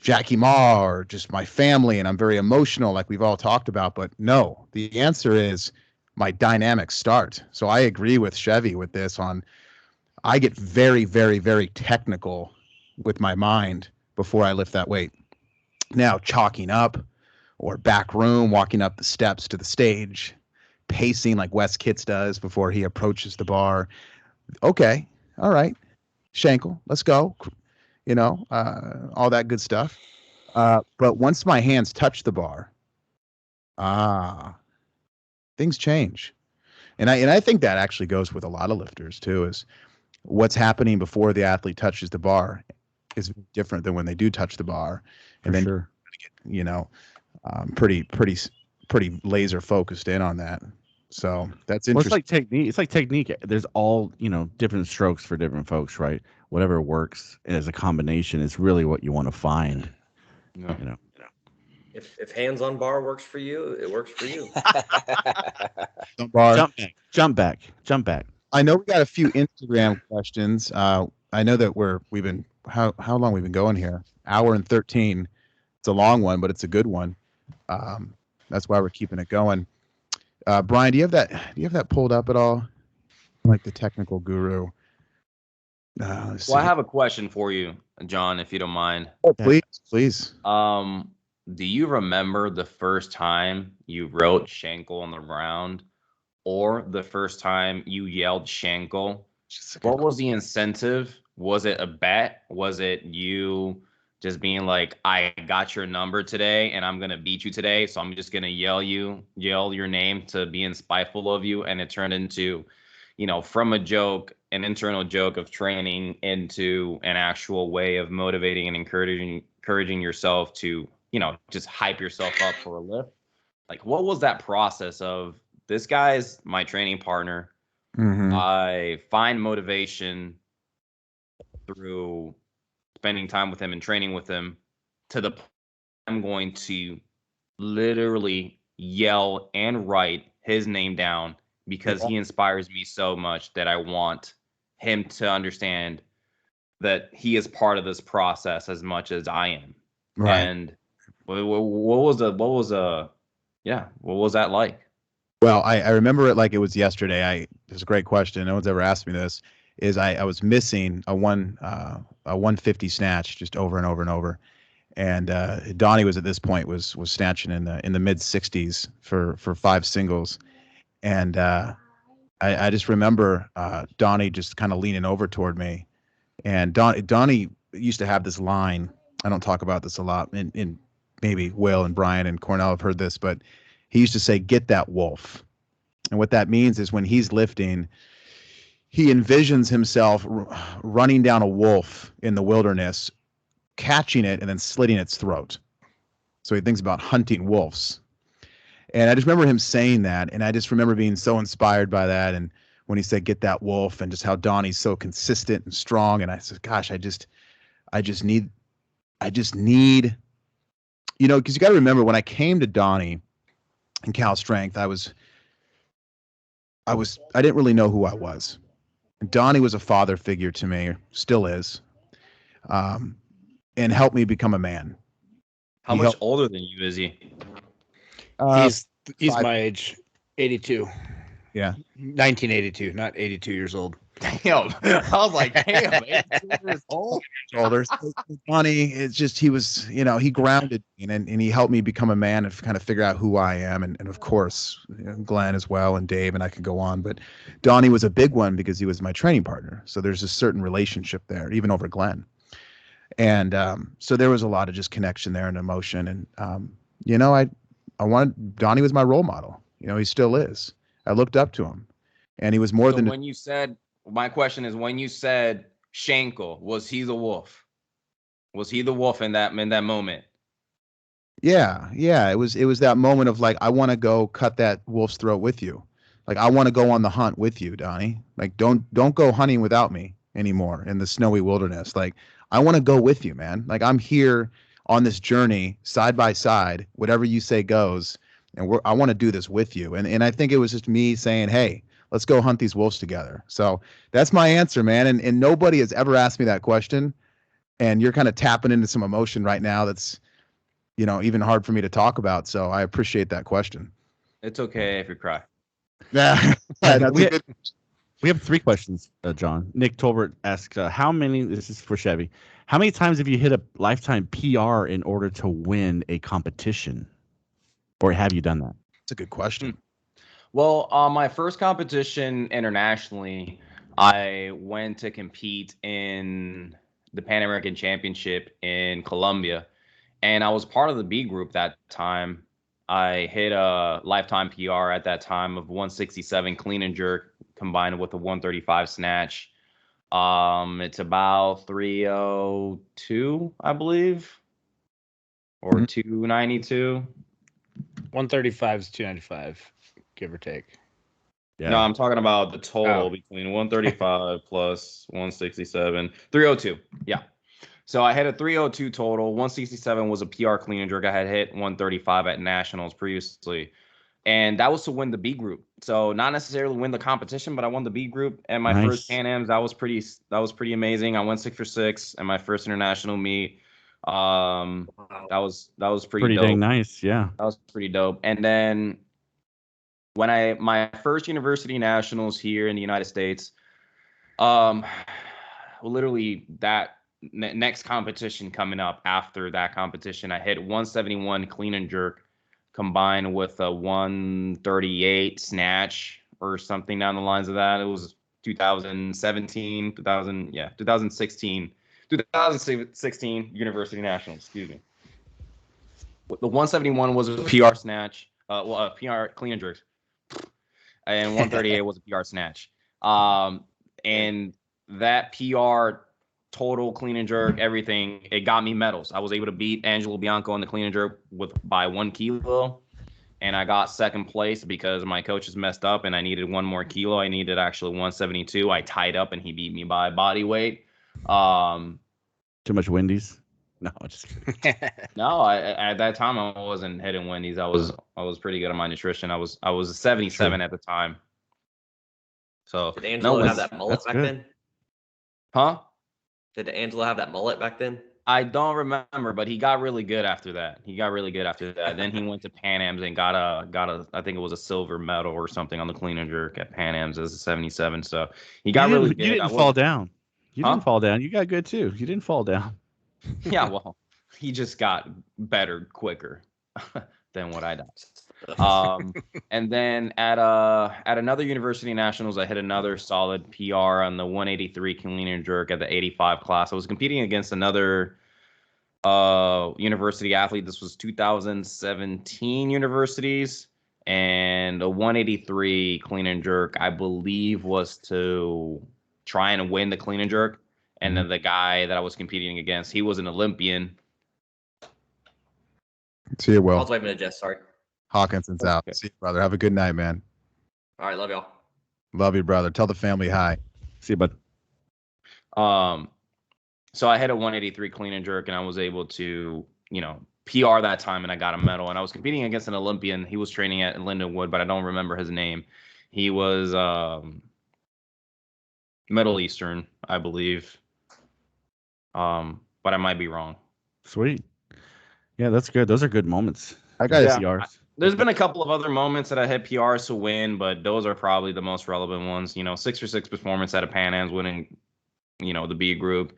[SPEAKER 5] Jackie Ma or just my family, and I'm very emotional, like we've all talked about. But no, the answer is my dynamic start. So I agree with Chevy with this I get very, very, very technical with my mind before I lift that weight. Now, chalking up or back room, walking up the steps to the stage, pacing like Wes Kitts does before he approaches the bar. Okay, all right, Shankle, let's go. All that good stuff. But once my hands touch the bar, things change. And I think that actually goes with a lot of lifters too, is what's happening before the athlete touches the bar is different than when they do touch the bar. And
[SPEAKER 8] For
[SPEAKER 5] then,
[SPEAKER 8] sure.
[SPEAKER 5] pretty laser focused in on that. So that's
[SPEAKER 8] Well, it's
[SPEAKER 5] interesting.
[SPEAKER 8] like technique. It's like technique. There's all different strokes for different folks, right? Whatever works as a combination is really what you want to find.
[SPEAKER 3] Yeah.
[SPEAKER 7] If hands on bar works for you, it works for you.
[SPEAKER 5] Bar.
[SPEAKER 8] Jump back.
[SPEAKER 5] I know we got a few Instagram questions. I know that we've been how long we've been going here? Hour and 13. It's a long one, but it's a good one. That's why we're keeping it going. Brian, do you have that pulled up at all? Like the technical guru.
[SPEAKER 3] Well, I have a question for you, John, if you don't mind.
[SPEAKER 5] Oh, please.
[SPEAKER 3] Do you remember the first time you wrote Shankle on the ground, or the first time you yelled Shankle? What was the incentive? Was it a bet? Was it you just being like, I got your number today and I'm gonna beat you today, so I'm just gonna yell your name to be spiteful of you? And it turned into, from a joke, an internal joke of training, into an actual way of motivating and encouraging yourself to, just hype yourself up for a lift. Like, what was that process of, this guy's my training partner?
[SPEAKER 5] Mm-hmm.
[SPEAKER 3] I find motivation through spending time with him and training with him, to the point I'm going to literally yell and write his name down because he inspires me so much that I want him to understand that he is part of this process as much as I am.
[SPEAKER 5] Right.
[SPEAKER 3] And what was that like?
[SPEAKER 5] Well, I remember it like it was yesterday. It's a great question. No one's ever asked me this. Is I was missing a 150 snatch just over and over and over, and Donnie was at this point was snatching in the mid 60s for 5 singles, and I just remember Donnie just kind of leaning over toward me, and Donnie used to have this line. I don't talk about this a lot, and maybe Will and Brian and Cornell have heard this, but he used to say, "Get that wolf." And what that means is when he's lifting, he envisions himself running down a wolf in the wilderness, catching it, and then slitting its throat. So he thinks about hunting wolves. And I just remember him saying that, and I just remember being so inspired by that. And when he said, "Get that wolf," and just how Donnie's so consistent and strong. And I said, gosh, I just need, because you got to remember when I came to Donnie and Cal Strength, I didn't really know who I was. And Donnie was a father figure to me, still is, and helped me become a man.
[SPEAKER 3] How much older than you is he?
[SPEAKER 6] He's my age, 82.
[SPEAKER 5] Yeah.
[SPEAKER 6] 1982, not 82 years old.
[SPEAKER 3] Damn. I was like, damn, 82 years old.
[SPEAKER 5] Older. Donnie, it's just he was, he grounded me and he helped me become a man and kind of figure out who I am. And of course, Glenn as well, and Dave, and I could go on. But Donnie was a big one because he was my training partner. So there's a certain relationship there, even over Glenn. And so there was a lot of just connection there and emotion. And I wanted, Donnie was my role model. He still is. I looked up to him, and he was more than.
[SPEAKER 3] My question is, when you said Shankle, was he the wolf? Was he the wolf in that moment?
[SPEAKER 5] Yeah. It was that moment of like, I want to go cut that wolf's throat with you. Like, I want to go on the hunt with you, Donnie. Like, don't go hunting without me anymore in the snowy wilderness. Like, I want to go with you, man. Like, I'm here on this journey side by side. Whatever you say goes, and I want to do this with you. And I think it was just me saying, hey, let's go hunt these wolves together. So that's my answer, man. And nobody has ever asked me that question. And you're kind of tapping into some emotion right now that's, even hard for me to talk about. So I appreciate that question.
[SPEAKER 3] It's okay if you cry.
[SPEAKER 5] Yeah.
[SPEAKER 8] We have 3 questions, John. Nick Tolbert asks, this is for Chevy, how many times have you hit a lifetime PR in order to win a competition? Or have you done that?
[SPEAKER 5] That's a good question.
[SPEAKER 3] Well, my first competition internationally, I went to compete in the Pan American Championship in Colombia, and I was part of the B group that time. I hit a lifetime PR at that time of 167 clean and jerk combined with a 135 snatch. It's about 302, I believe, or 292.
[SPEAKER 6] 135 is 295, give or take.
[SPEAKER 3] Yeah. No, I'm talking about the total between 135 plus 167, 302. Yeah. So I had a 302 total. 167 was a PR clean and jerk. I had hit 135 at nationals previously, and that was to win the B group. So not necessarily win the competition, but I won the B group. And my first Pan Ams, that was pretty amazing. I went 6 for 6 in my first international meet. That was pretty dope.
[SPEAKER 8] Dang nice. Yeah,
[SPEAKER 3] that was pretty dope. And then when my first university nationals here in the United States, literally that next competition coming up after that competition, I hit 171 clean and jerk combined with a 138 snatch or something down the lines of that. It was 2016 University Nationals, excuse me. The 171 was a PR snatch, a PR clean and jerks, and 138 was a PR snatch. And that PR total clean and jerk, everything, it got me medals. I was able to beat Angelo Bianco on the clean and jerk by 1 kilo. And I got second place because my coaches messed up and I needed 1 more kilo. I needed actually 172. I tied up and he beat me by body weight.
[SPEAKER 8] Too much Wendys? No, just kidding.
[SPEAKER 3] No, at that time I wasn't hitting Wendys. I was pretty good on my nutrition. I was 77 at the time. So
[SPEAKER 7] Did Angelo have that mullet
[SPEAKER 8] that's
[SPEAKER 7] back
[SPEAKER 8] good.
[SPEAKER 7] then?
[SPEAKER 3] huh?
[SPEAKER 7] Did Angelo have that mullet back then?
[SPEAKER 3] I don't remember, but he got really good after that. Then he went to Pan Am's and got a I think it was a silver medal or something on the clean and jerk at Pan Am's as a 77. So he got really good.
[SPEAKER 8] You didn't fall down. You didn't fall down. You got good too. You didn't fall down.
[SPEAKER 3] Yeah, well, he just got better quicker than what I did. And then at another university nationals, I hit another solid PR on the 183 clean and jerk at the 85 class. I was competing against another university athlete. This was 2017 universities, and a 183 clean and jerk, I believe, was to try and win the clean and jerk. And then the guy that I was competing against, he was an Olympian.
[SPEAKER 5] See you,
[SPEAKER 7] I
[SPEAKER 5] Will.
[SPEAKER 7] was waving at Jess. Sorry.
[SPEAKER 5] Hawkinson's out. See you, brother. Have a good night, man.
[SPEAKER 7] All right. Love y'all.
[SPEAKER 5] Love you, brother. Tell the family hi.
[SPEAKER 8] See you, bud.
[SPEAKER 3] So I hit a 183 clean and jerk, and I was able to, PR that time, and I got a medal. And I was competing against an Olympian. He was training at Lindenwood, but I don't remember his name. He was Middle Eastern, I believe. But I might be wrong.
[SPEAKER 8] Sweet. Yeah, that's good. Those are good moments.
[SPEAKER 5] I got
[SPEAKER 3] Yeah.
[SPEAKER 8] PRs.
[SPEAKER 3] There's been a couple of other moments that I hit PRs to win, but those are probably the most relevant ones. 6-for-6 performance at a Pan Am's, winning, the B group,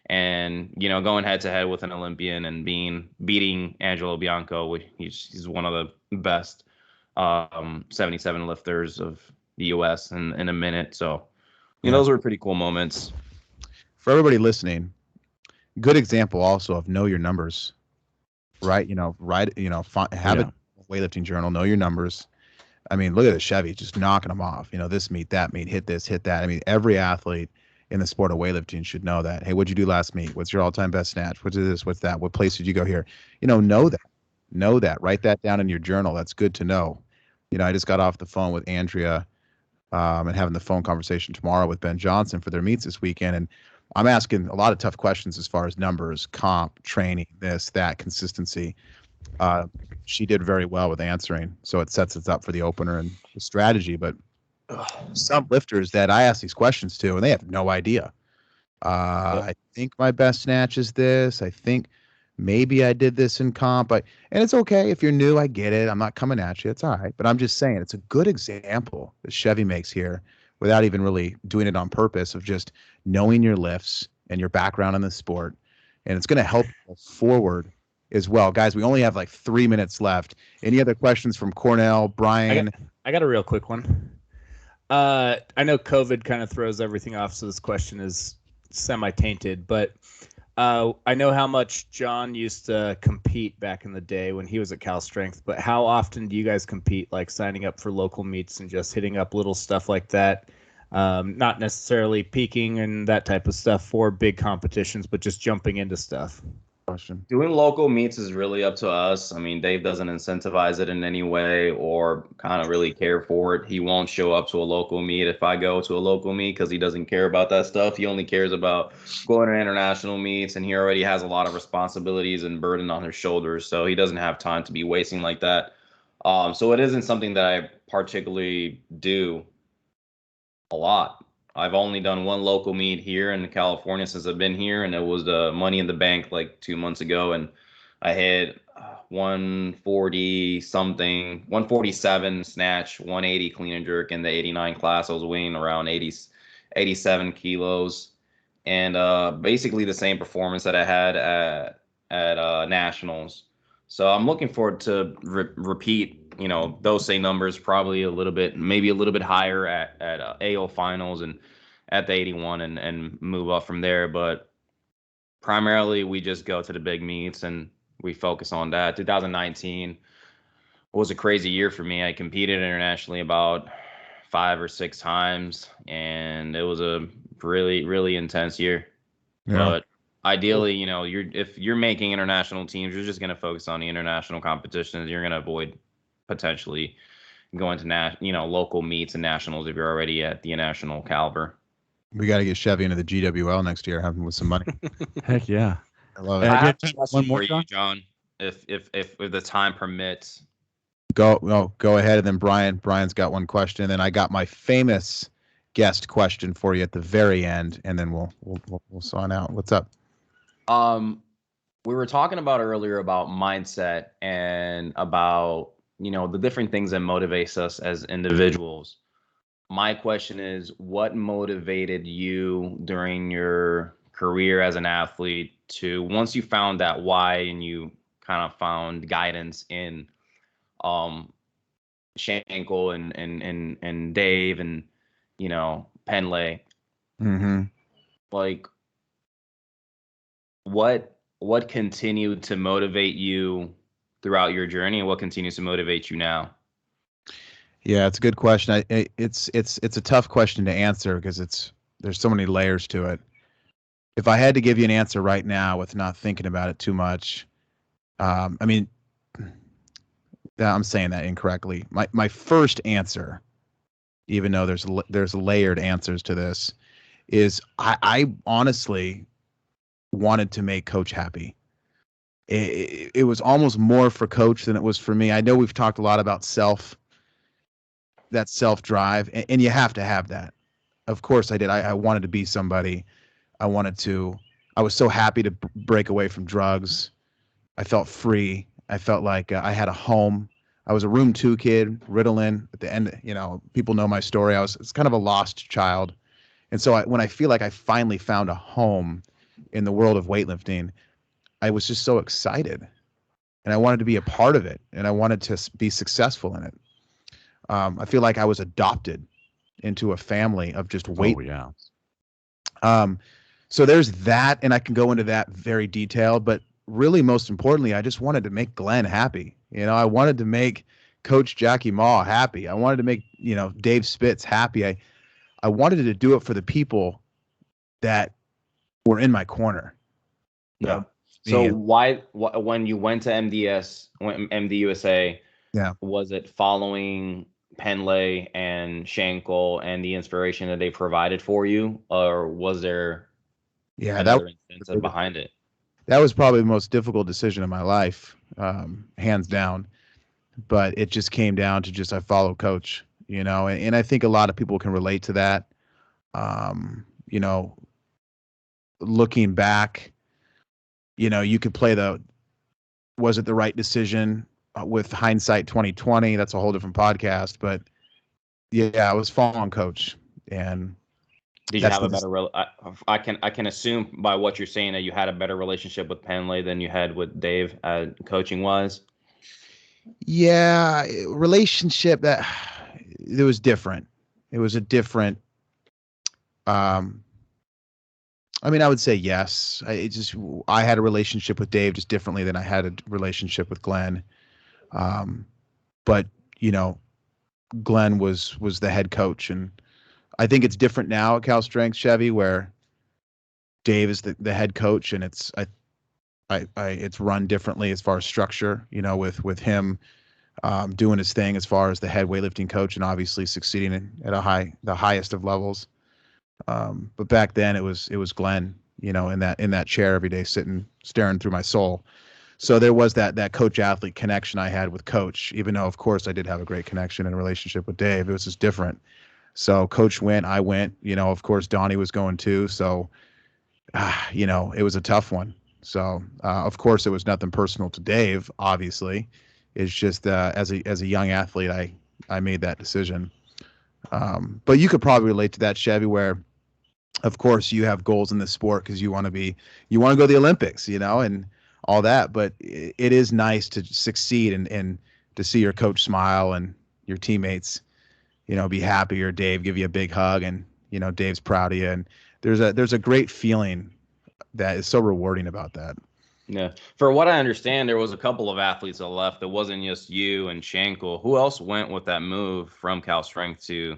[SPEAKER 3] and going head to head with an Olympian and beating Angelo Bianco. He's one of the best 77 lifters of the U.S. in a minute. So, those were pretty cool moments.
[SPEAKER 5] For everybody listening, good example also of know your numbers, right? Have a weightlifting journal, know your numbers. I mean, look at the Chevy just knocking them off. This meet, that meet, hit this, hit that. I mean, every athlete in the sport of weightlifting should know that. Hey, what'd you do last meet? What's your all-time best snatch? What's this? What's that? What place did you go here? Know that. Write that down in your journal. That's good to know. I just got off the phone with Andrea and having the phone conversation tomorrow with Ben Johnson for their meets this weekend. And I'm asking a lot of tough questions as far as numbers, comp, training, this, that, consistency. She did very well with answering, so it sets us up for the opener and the strategy. But some lifters that I ask these questions to, and they have no idea. I think my best snatch is this. I think maybe I did this in comp. And it's okay if you're new. I get it. I'm not coming at you. It's all right. But I'm just saying it's a good example that Chevy makes here without even really doing it on purpose, of just knowing your lifts and your background in the sport. And it's going to help forward as well. Guys, we only have like 3 minutes left. Any other questions from Cornell, Brian?
[SPEAKER 6] I got a real quick one. I know COVID kind of throws everything off, so this question is semi-tainted, but I know how much John used to compete back in the day when he was at Cal Strength, but how often do you guys compete, like signing up for local meets and just hitting up little stuff like that? Not necessarily peaking and that type of stuff for big competitions, but just jumping into stuff.
[SPEAKER 5] Question.
[SPEAKER 3] Doing local meets is really up to us. I mean, Dave doesn't incentivize it in any way or kind of really care for it. He won't show up to a local meet if I go to a local meet because he doesn't care about that stuff. He only cares about going to international meets, and he already has a lot of responsibilities and burden on his shoulders, so he doesn't have time to be wasting like that. So it isn't something that I particularly do a lot. I've only done one local meet here in California since I've been here, and it was the Money in the Bank like 2 months ago, and I hit 140 something, 147 snatch, 180 clean and jerk in the 89 class. I was weighing around 87 kilos, and basically the same performance that I had at nationals. So I'm looking forward to repeat, those same numbers, probably maybe a little bit higher at AO finals and at the 81 and move up from there. But primarily we just go to the big meets and we focus on that. 2019 was a crazy year for me. I competed internationally about 5 or 6 times, and it was a really, really intense year. Yeah. But ideally, if you're making international teams, you're just going to focus on the international competitions. You're going to avoid potentially going to local meets and nationals if you're already at the national caliber.
[SPEAKER 5] We got to get Chevy into the GWL next year, have him with some money.
[SPEAKER 8] Heck yeah.
[SPEAKER 5] I love it.
[SPEAKER 3] I have one more, John, if the time permits.
[SPEAKER 5] Go ahead, and then Brian's got one question, and then I got my famous guest question for you at the very end, and then we'll sign out. What's up?
[SPEAKER 3] We were talking about earlier about mindset and about, the different things that motivates us as individuals. My question is, what motivated you during your career as an athlete to, once you found that why and you kind of found guidance in Shankle and Dave and Penley,
[SPEAKER 5] Mm-hmm.
[SPEAKER 3] like what continued to motivate you throughout your journey, and what continues to motivate you now?
[SPEAKER 5] Yeah, it's a good question. It's a tough question to answer because there's so many layers to it. If I had to give you an answer right now with not thinking about it too much, I mean, I'm saying that incorrectly. My first answer, even though there's layered answers to this, is I honestly wanted to make Coach happy. It was almost more for Coach than it was for me. I know we've talked a lot about that self-drive, and you have to have that. Of course I did. I wanted to be somebody. I was so happy to break away from drugs. I felt free. I felt like I had a home. I was a room 2 kid, Ritalin. At the end, people know my story. It's kind of a lost child. And so when I feel like I finally found a home in the world of weightlifting, I was just so excited, and I wanted to be a part of it, and I wanted to be successful in it. I feel like I was adopted into a family of just weight.
[SPEAKER 8] Oh, yeah.
[SPEAKER 5] So there's that, and I can go into that very detailed, but really most importantly, I just wanted to make Glenn happy. I wanted to make Coach Jackie Maw happy. I wanted to make, Dave Spitz happy. I wanted to do it for the people that were in my corner.
[SPEAKER 3] Yeah. So why when you went to MDUSA, was it following Penley and Shankle and the inspiration that they provided for you, or was there another incentive behind it?
[SPEAKER 5] That was probably the most difficult decision of my life, hands down. But it just came down to I follow Coach, and I think a lot of people can relate to that. Looking back, you could play was it the right decision with hindsight 2020? That's a whole different podcast. But yeah, I was following Coach. And
[SPEAKER 3] did you have a better? I can assume by what you're saying that you had a better relationship with Penley than you had with Dave, coaching wise.
[SPEAKER 5] Yeah, relationship that it was different. It was a different. I would say yes. I had a relationship with Dave just differently than I had a relationship with Glenn. But Glenn was the head coach, and I think it's different now at Cal Strength, Chevy, where Dave is the head coach, and it's run differently as far as structure. With him doing his thing as far as the head weightlifting coach, and obviously succeeding at the highest of levels. But back then it was Glenn, in that chair every day, staring through my soul. So there was that coach athlete connection I had with Coach, even though of course I did have a great connection and relationship with Dave. It was just different. So Coach went, I went, of course Donnie was going too. So, it was a tough one. So, of course it was nothing personal to Dave, obviously. It's just, as a young athlete, I made that decision. But you could probably relate to that, Chevy, where of course you have goals in this sport because you want to go to the Olympics, and all that. But it is nice to succeed and to see your coach smile and your teammates, be happy, or Dave give you a big hug and, Dave's proud of you. And there's a great feeling that is so rewarding about that.
[SPEAKER 3] Yeah. For what I understand, there was a couple of athletes that left. It wasn't just you and Shankle. Who else went with that move from Cal Strength to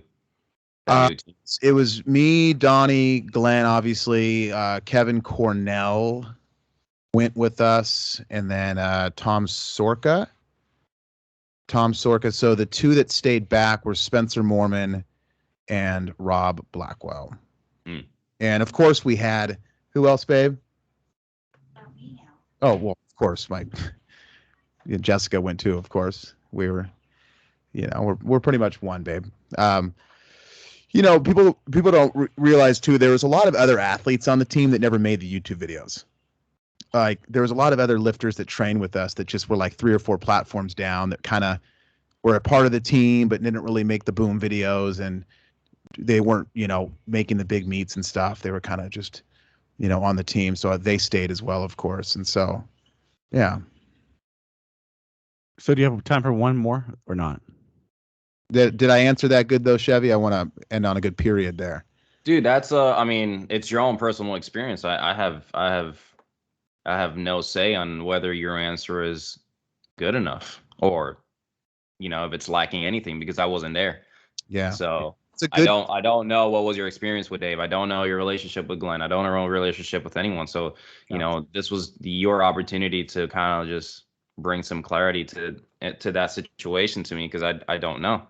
[SPEAKER 3] that new team?
[SPEAKER 5] It was me, Donnie, Glenn, obviously. Kevin Cornell went with us, and then Tom Sorka. So the two that stayed back were Spencer Mormon and Rob Blackwell. And of course we had, who else, babe? Oh, well, of course, Jessica went too, of course. We were, we're pretty much one, babe. people don't realize too, there was a lot of other athletes on the team that never made the YouTube videos. Like there was a lot of other lifters that trained with us that just were like 3 or 4 platforms down that kind of were a part of the team, but didn't really make the boom videos, and they weren't, making the big meets and stuff. They were kind of just, on the team. So they stayed as well, of course. And so, yeah.
[SPEAKER 8] So do you have time for one more or not?
[SPEAKER 5] Did I answer that good though, Chevy? I want to end on a good period there.
[SPEAKER 3] Dude, that's I mean, it's your own personal experience. I have no say on whether your answer is good enough or, if it's lacking anything, because I wasn't there.
[SPEAKER 5] Yeah.
[SPEAKER 3] So
[SPEAKER 5] it's a good...
[SPEAKER 3] I don't know what was your experience with Dave. I don't know your relationship with Glenn. I don't know your relationship with anyone. So, this was your opportunity to kind of just bring some clarity to that situation to me, because I don't know,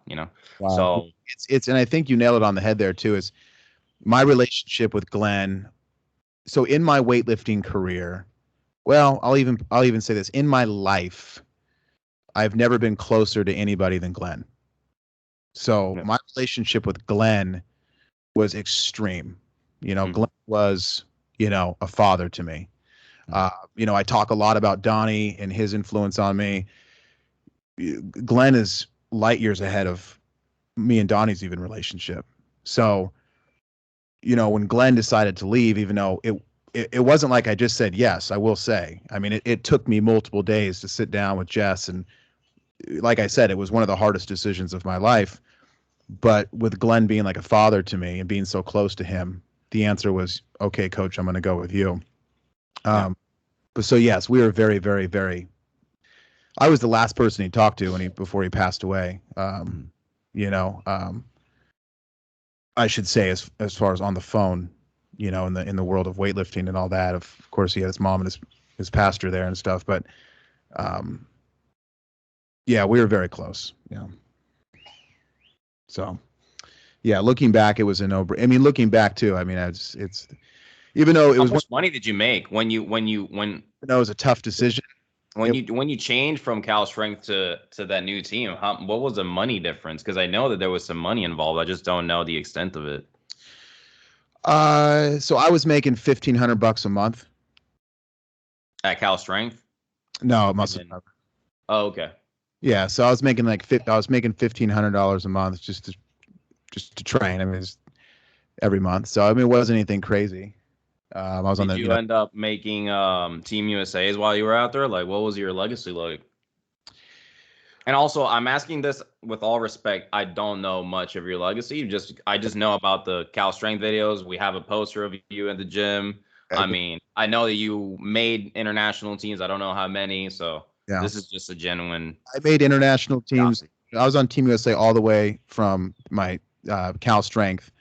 [SPEAKER 5] Wow.
[SPEAKER 3] So
[SPEAKER 5] it's and I think you nailed it on the head there too, is my relationship with Glenn. So in my weightlifting career, well, I'll even say this, in my life, I've never been closer to anybody than Glenn. So my relationship with Glenn was extreme. Glenn was, a father to me. I talk a lot about Donnie and his influence on me. Glenn is light years ahead of me and Donnie's even relationship. So, when Glenn decided to leave, even though it wasn't like I just said yes, I will say. I mean, it took me multiple days to sit down with Jess, and like I said, it was one of the hardest decisions of my life. But with Glenn being like a father to me and being so close to him, the answer was, okay, coach, I'm going to go with you. But so yes, we were very, very, very. I was the last person he talked to before he passed away. I should say as far as on the phone, in the world of weightlifting and all that. Of course, he had his mom and his pastor there and stuff. But yeah, we were very close. Yeah. So, yeah, looking back, it was a no-brainer. I mean, looking back too, I mean, it's even though it was.
[SPEAKER 3] How much money did you make when
[SPEAKER 5] it was a tough decision.
[SPEAKER 3] When you changed from Cal Strength to that new team? What was the money difference? Because I know that there was some money involved. I just don't know the extent of it.
[SPEAKER 5] So I was making $1,500 a month
[SPEAKER 3] At Cal Strength.
[SPEAKER 5] No, it must have.
[SPEAKER 3] Oh, okay.
[SPEAKER 5] Yeah, so I was making $1,500 a month just to train. I mean, it's every month. So I mean, it wasn't anything crazy. I was on the.
[SPEAKER 3] Did you end up making Team USA's while you were out there? Like, what was your legacy like? And also, I'm asking this with all respect. I don't know much of your legacy. I just know about the Cal Strength videos. We have a poster of you in the gym.
[SPEAKER 5] Okay.
[SPEAKER 3] I mean, I know that you made international teams. I don't know how many. So
[SPEAKER 5] yeah.
[SPEAKER 3] This is just a genuine.
[SPEAKER 5] I made international teams. I was on Team USA all the way from my Cal Strength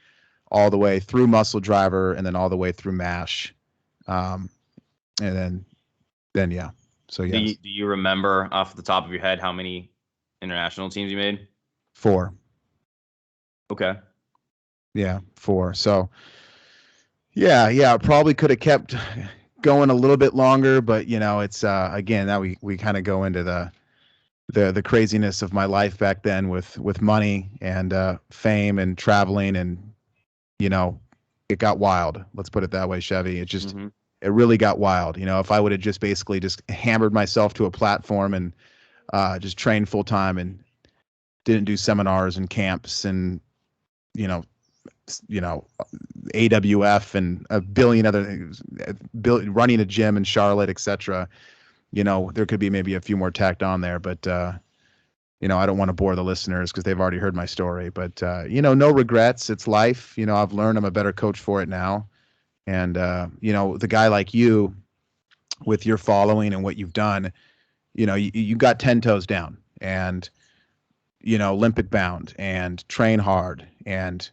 [SPEAKER 5] all the way through Muscle Driver and then all the way through MASH. And then yeah. So yeah.
[SPEAKER 3] Do you remember off the top of your head how many international teams you made?
[SPEAKER 5] 4.
[SPEAKER 3] Okay.
[SPEAKER 5] Yeah, 4. So yeah, probably could have kept going a little bit longer, but it's again, now we kind of go into the craziness of my life back then with money and fame and traveling, and it got wild. Let's put it that way, Chevy. It just it really got wild. If I would have just basically just hammered myself to a platform and just trained full time and didn't do seminars and camps and AWF and a billion other things, running a gym in Charlotte, etc. There could be maybe a few more tacked on there, but I don't want to bore the listeners because they've already heard my story. But no regrets. It's life. I've learned. I'm a better coach for it now. And the guy like you, with your following and what you've done, you got 10 toes down and Olympic bound and train hard and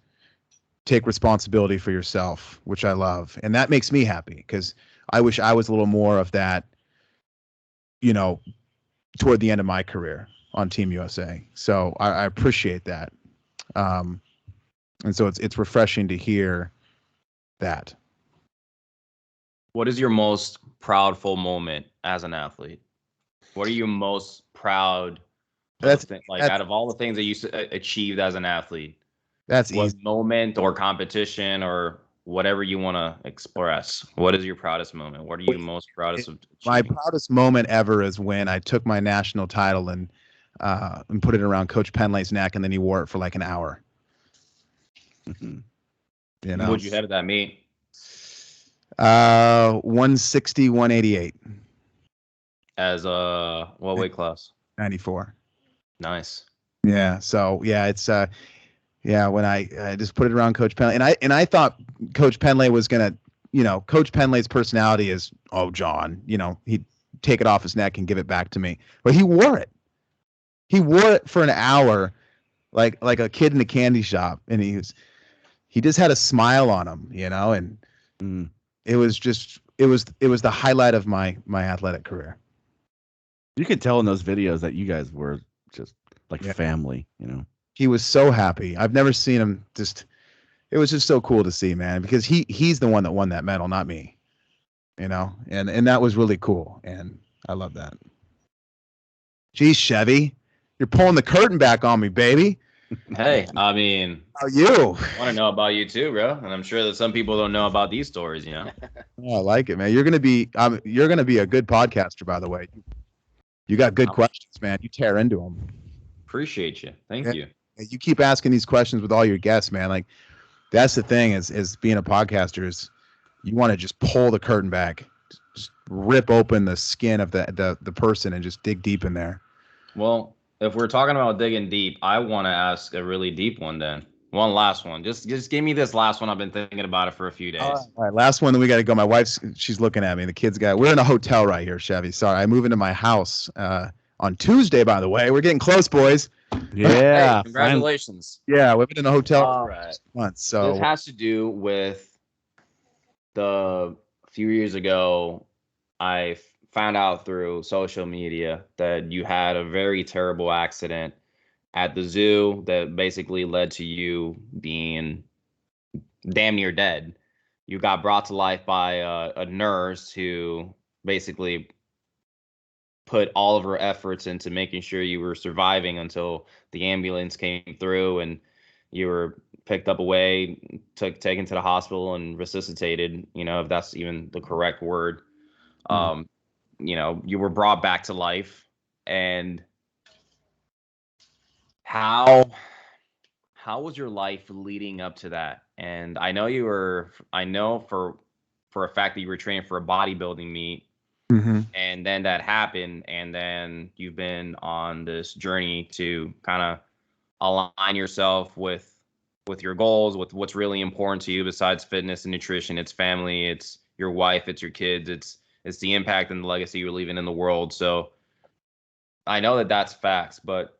[SPEAKER 5] take responsibility for yourself, which I love. And that makes me happy because I wish I was a little more of that, toward the end of my career on Team USA. So I appreciate that. And so it's refreshing to hear that.
[SPEAKER 3] What is your most proudful moment as an athlete? What are you most proud of, out of all the things that you achieved as an athlete?
[SPEAKER 5] That's
[SPEAKER 3] What
[SPEAKER 5] easy.
[SPEAKER 3] moment or competition or whatever you want to express? What is your proudest moment? What are you most proudest of
[SPEAKER 5] My
[SPEAKER 3] achieving?
[SPEAKER 5] proudest moment ever is when I took my national title and put it around Coach Penley's neck, and then he wore it for like an hour.
[SPEAKER 8] Mhm.
[SPEAKER 5] You know,
[SPEAKER 3] What'd you have at that meet?
[SPEAKER 5] 160, 188,
[SPEAKER 3] As what weight class?
[SPEAKER 5] 94.
[SPEAKER 3] Nice.
[SPEAKER 5] Yeah. So yeah, it's yeah, when I just put it around Coach Penley, and I thought Coach Penley was gonna, Coach Penley's personality is, oh John, he'd take it off his neck and give it back to me, but he wore it. He wore it for an hour, like a kid in a candy shop, and he just had a smile on him, and
[SPEAKER 8] Mm.
[SPEAKER 5] it was the highlight of my athletic career.
[SPEAKER 8] You could tell in those videos that you guys were just like
[SPEAKER 5] Yeah.
[SPEAKER 8] family,
[SPEAKER 5] He was so happy. I've never seen him just. It was just so cool to see, man, because he's the one that won that medal, not me. And that was really cool, and I love that. Geez, Chevy, you're pulling the curtain back on me, baby.
[SPEAKER 3] Hey, I mean,
[SPEAKER 5] How are you?
[SPEAKER 3] I want to know about you too, bro. And I'm sure that some people don't know about these stories,
[SPEAKER 5] Oh, I like it, man. You're gonna be a good podcaster, by the way. You got good questions, man. You tear into them.
[SPEAKER 3] Appreciate you. Thank you.
[SPEAKER 5] You keep asking these questions with all your guests, man. Like, that's the thing is being a podcaster is you want to just pull the curtain back, just rip open the skin of the person and just dig deep in there.
[SPEAKER 3] Well, if we're talking about digging deep, I want to ask a really deep one then. One last one. Just give me this last one. I've been thinking about it for a few days.
[SPEAKER 5] All right, last one. Then we got to go. My she's looking at me. The kids we're in a hotel right here, Chevy. Sorry, I move into my house on Tuesday. By the way, we're getting close, boys.
[SPEAKER 8] Yeah.
[SPEAKER 3] Hey, congratulations.
[SPEAKER 5] Yeah, we've been in a hotel
[SPEAKER 3] All
[SPEAKER 5] for
[SPEAKER 3] right.
[SPEAKER 5] months. So
[SPEAKER 3] this has to do with a few years ago, I found out through social media that you had a very terrible accident at the zoo that basically led to you being damn near dead. You got brought to life by a nurse who basically put all of her efforts into making sure you were surviving until the ambulance came through and you were picked up away, taken to the hospital and resuscitated, if that's even the correct word. You were brought back to life. And how was your life leading up to that? And I know for a fact that you were training for a bodybuilding meet.
[SPEAKER 5] Mm-hmm.
[SPEAKER 3] And then that happened, and then you've been on this journey to kind of align yourself with your goals, with what's really important to you besides fitness and nutrition. It's family, it's your wife, it's your kids, it's the impact and the legacy you're leaving in the world. So I know that that's facts, but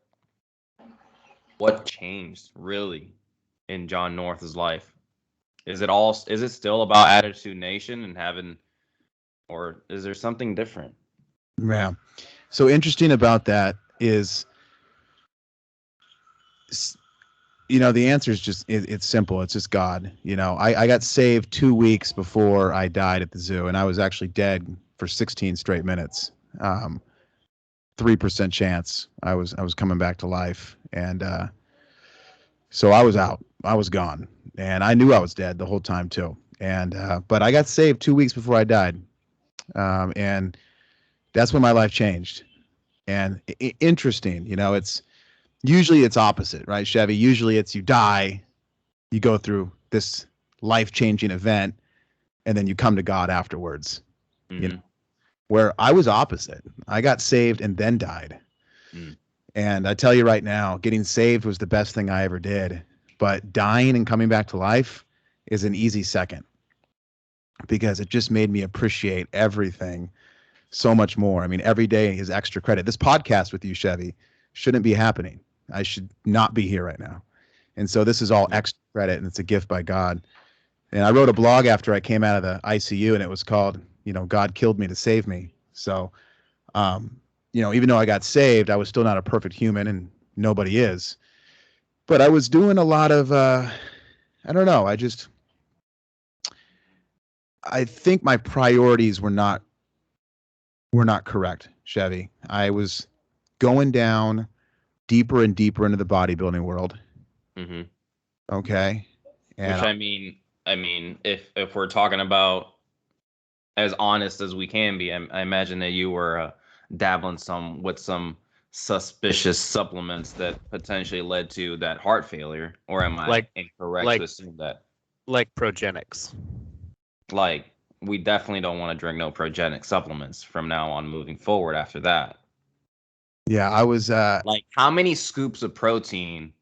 [SPEAKER 3] what changed really in John North's life? Is it still about Attitude Nation and having, or is there something different?
[SPEAKER 5] Yeah. So interesting about that is, the answer is just, it's simple. It's just God. I got saved 2 weeks before I died at the zoo, and I was actually dead for 16 straight minutes. 3% chance I was coming back to life. And so I was out. I was gone. And I knew I was dead the whole time too. And but I got saved 2 weeks before I died. And that's when my life changed. And interesting, it's opposite, right, Chevy? Usually it's you die, you go through this life-changing event, and then you come to God afterwards.
[SPEAKER 3] Mm-hmm.
[SPEAKER 5] Where I was opposite. I got saved and then died. And I tell you right now, getting saved was the best thing I ever did. But dying and coming back to life is an easy second, because it just made me appreciate everything so much more. I mean, every day is extra credit. This podcast with you, Chevy, shouldn't be happening. I should not be here right now. And so this is all extra credit, and it's a gift by God. And I wrote a blog after I came out of the ICU, and it was called, God killed me to save me. So, even though I got saved, I was still not a perfect human, and nobody is. But I was doing a lot of, I don't know. I think my priorities were not correct, Chevy. I was going down deeper and deeper into the bodybuilding world.
[SPEAKER 3] Mm-hmm.
[SPEAKER 5] Okay. And
[SPEAKER 3] Which I mean, if we're talking about as honest as we can be, I imagine that you were dabbling with some suspicious supplements that potentially led to that heart failure, or am I
[SPEAKER 6] Like
[SPEAKER 3] incorrect to
[SPEAKER 6] like
[SPEAKER 3] assume that?
[SPEAKER 6] like progenics.
[SPEAKER 3] Like, we definitely don't want to drink no progenic supplements from now on moving forward after that.
[SPEAKER 5] yeah, I was
[SPEAKER 3] Like, how many scoops of protein,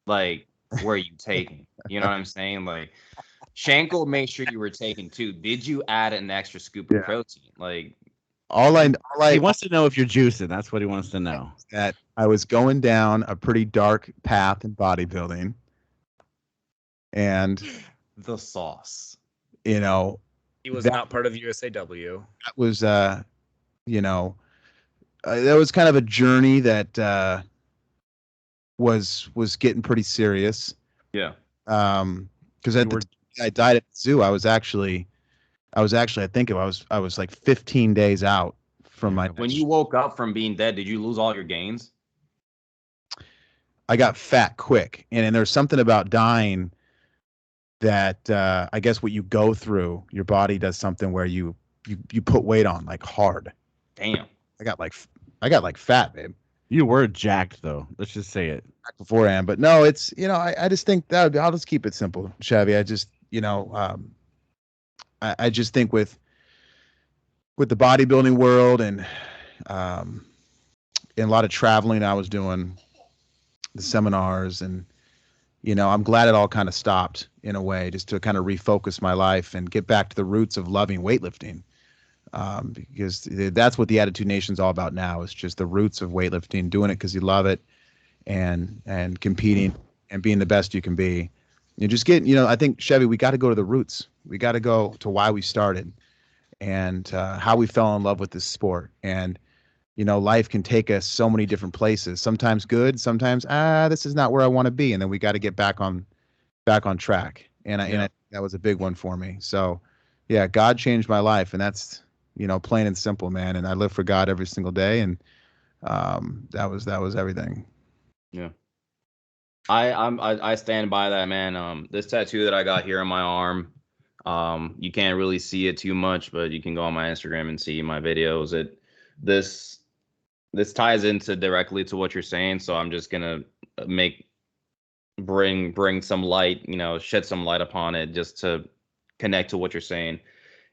[SPEAKER 3] like, were you taking? You know what I'm saying? Like, Shankle, make sure you were taking two. Did you add an extra scoop of
[SPEAKER 5] Yeah.
[SPEAKER 3] protein? Like,
[SPEAKER 8] He wants to know if you're juicing. That's what he wants to know.
[SPEAKER 5] that I was going down a pretty dark path in bodybuilding, and
[SPEAKER 3] the sauce.
[SPEAKER 5] you know
[SPEAKER 6] He was
[SPEAKER 5] that
[SPEAKER 6] not part of USAW.
[SPEAKER 5] was you know that was kind of a journey that was getting pretty serious.
[SPEAKER 3] Yeah.
[SPEAKER 5] Because at the time I died at the zoo, I was actually I think I was like 15 days out from my.
[SPEAKER 3] When you woke up from being dead, did you lose all your gains?
[SPEAKER 5] I got fat quick, and there's something about dying that I guess what you go through, your body does something where you put weight on like hard.
[SPEAKER 3] Damn.
[SPEAKER 5] I got like fat, babe.
[SPEAKER 8] You were jacked though. Let's just say it.
[SPEAKER 5] Beforehand, but no, it's I just think that I'll just keep it simple, Chevy. I just I just think with the bodybuilding world and a lot of traveling I was doing, the seminars, and I'm glad it all kind of stopped in a way, just to kind of refocus my life and get back to the roots of loving weightlifting, because that's what the Attitude Nation's all about now, is just the roots of weightlifting, doing it because you love it, and competing and being the best you can be. You just get, I think, Chevy, we got to go to the roots. We got to go to why we started and how we fell in love with this sport. And, life can take us so many different places, sometimes good, sometimes, this is not where I want to be. And then we got to get back on track. And I that was a big one for me. So yeah, God changed my life, and that's, plain and simple, man. And I live for God every single day. And that was everything.
[SPEAKER 3] Yeah. I stand by that, man. This tattoo that I got here on my arm, you can't really see it too much, but you can go on my Instagram and see my videos. This ties into directly to what you're saying, so I'm just gonna bring some light, shed some light upon it, just to connect to what you're saying.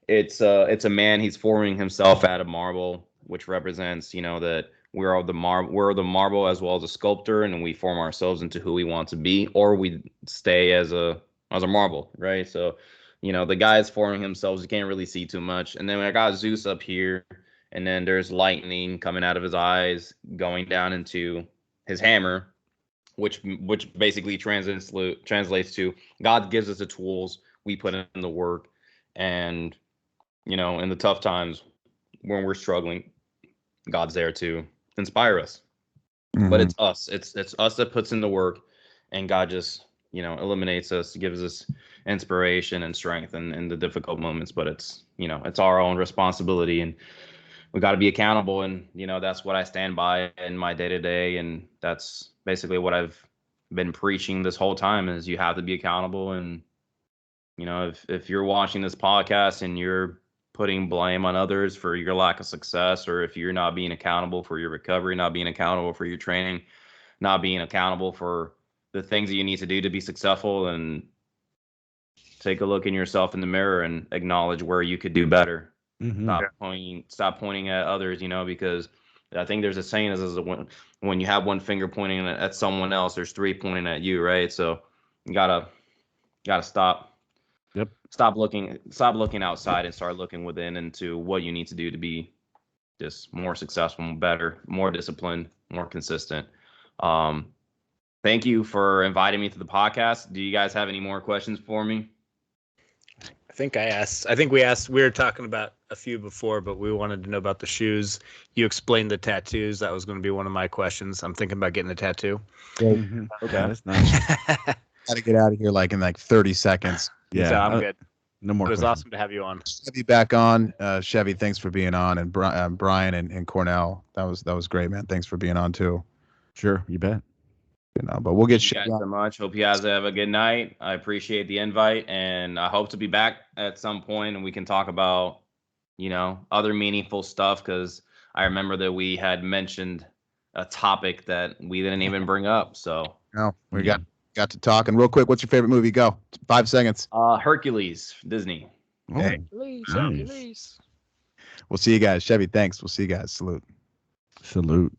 [SPEAKER 3] It's a man. He's forming himself out of marble, which represents, that we're the marble as well as a sculptor, and we form ourselves into who we want to be, or we stay as a marble, right? So, the guy is forming himself. You can't really see too much. And then I got Zeus up here, and then there's lightning coming out of his eyes, going down into his hammer, which basically translates to God gives us the tools, we put in the work, and in the tough times when we're struggling, God's there to inspire us.
[SPEAKER 5] Mm-hmm.
[SPEAKER 3] But it's us. It's us that puts in the work, and God just, eliminates us, gives us inspiration and strength in the difficult moments. But it's, it's our own responsibility, and we got to be accountable. And, that's what I stand by in my day to day. And that's basically what I've been preaching this whole time, is you have to be accountable. And, if you're watching this podcast and you're putting blame on others for your lack of success, or if you're not being accountable for your recovery, not being accountable for your training, not being accountable for the things that you need to do to be successful, and take a look in yourself in the mirror and acknowledge where you could do better.
[SPEAKER 8] Mm-hmm.
[SPEAKER 3] Stop pointing at others, because I think there's a saying is when you have one finger pointing at someone else, there's three pointing at you, right? So you gotta stop.
[SPEAKER 8] Yep.
[SPEAKER 3] Stop looking outside and start looking within into what you need to do to be just more successful, better, more disciplined, more consistent. Thank you for inviting me to the podcast. Do you guys have any more questions for me?
[SPEAKER 6] I think we were talking about a few before, but we wanted to know about the shoes. You explained the tattoos. That was going to be one of my questions. I'm thinking about getting a tattoo.
[SPEAKER 8] Mm-hmm. Okay, that's nice.
[SPEAKER 5] Got to get out of here like in like 30 seconds.
[SPEAKER 8] Yeah,
[SPEAKER 6] so I'm good.
[SPEAKER 8] No more.
[SPEAKER 6] It was
[SPEAKER 8] questions.
[SPEAKER 6] awesome to have you on.
[SPEAKER 5] Chevy back on. Chevy, thanks for being on, and Brian and Cornell. That was great, man. Thanks for being on too.
[SPEAKER 8] Sure, you bet.
[SPEAKER 5] But we'll get
[SPEAKER 3] Thank you
[SPEAKER 5] Chevy
[SPEAKER 3] guys
[SPEAKER 5] on.
[SPEAKER 3] so much. Hope you guys have a good night. I appreciate the invite, and I hope to be back at some point and we can talk about, other meaningful stuff, because I remember that we had mentioned a topic that we didn't even bring up. So
[SPEAKER 5] We got to talk. And real quick, what's your favorite movie? Go. 5 seconds.
[SPEAKER 3] Hercules, Disney.
[SPEAKER 5] Hey.
[SPEAKER 6] Nice.
[SPEAKER 5] We'll see you guys. Chevy, thanks. We'll see you guys. Salute.
[SPEAKER 8] Salute.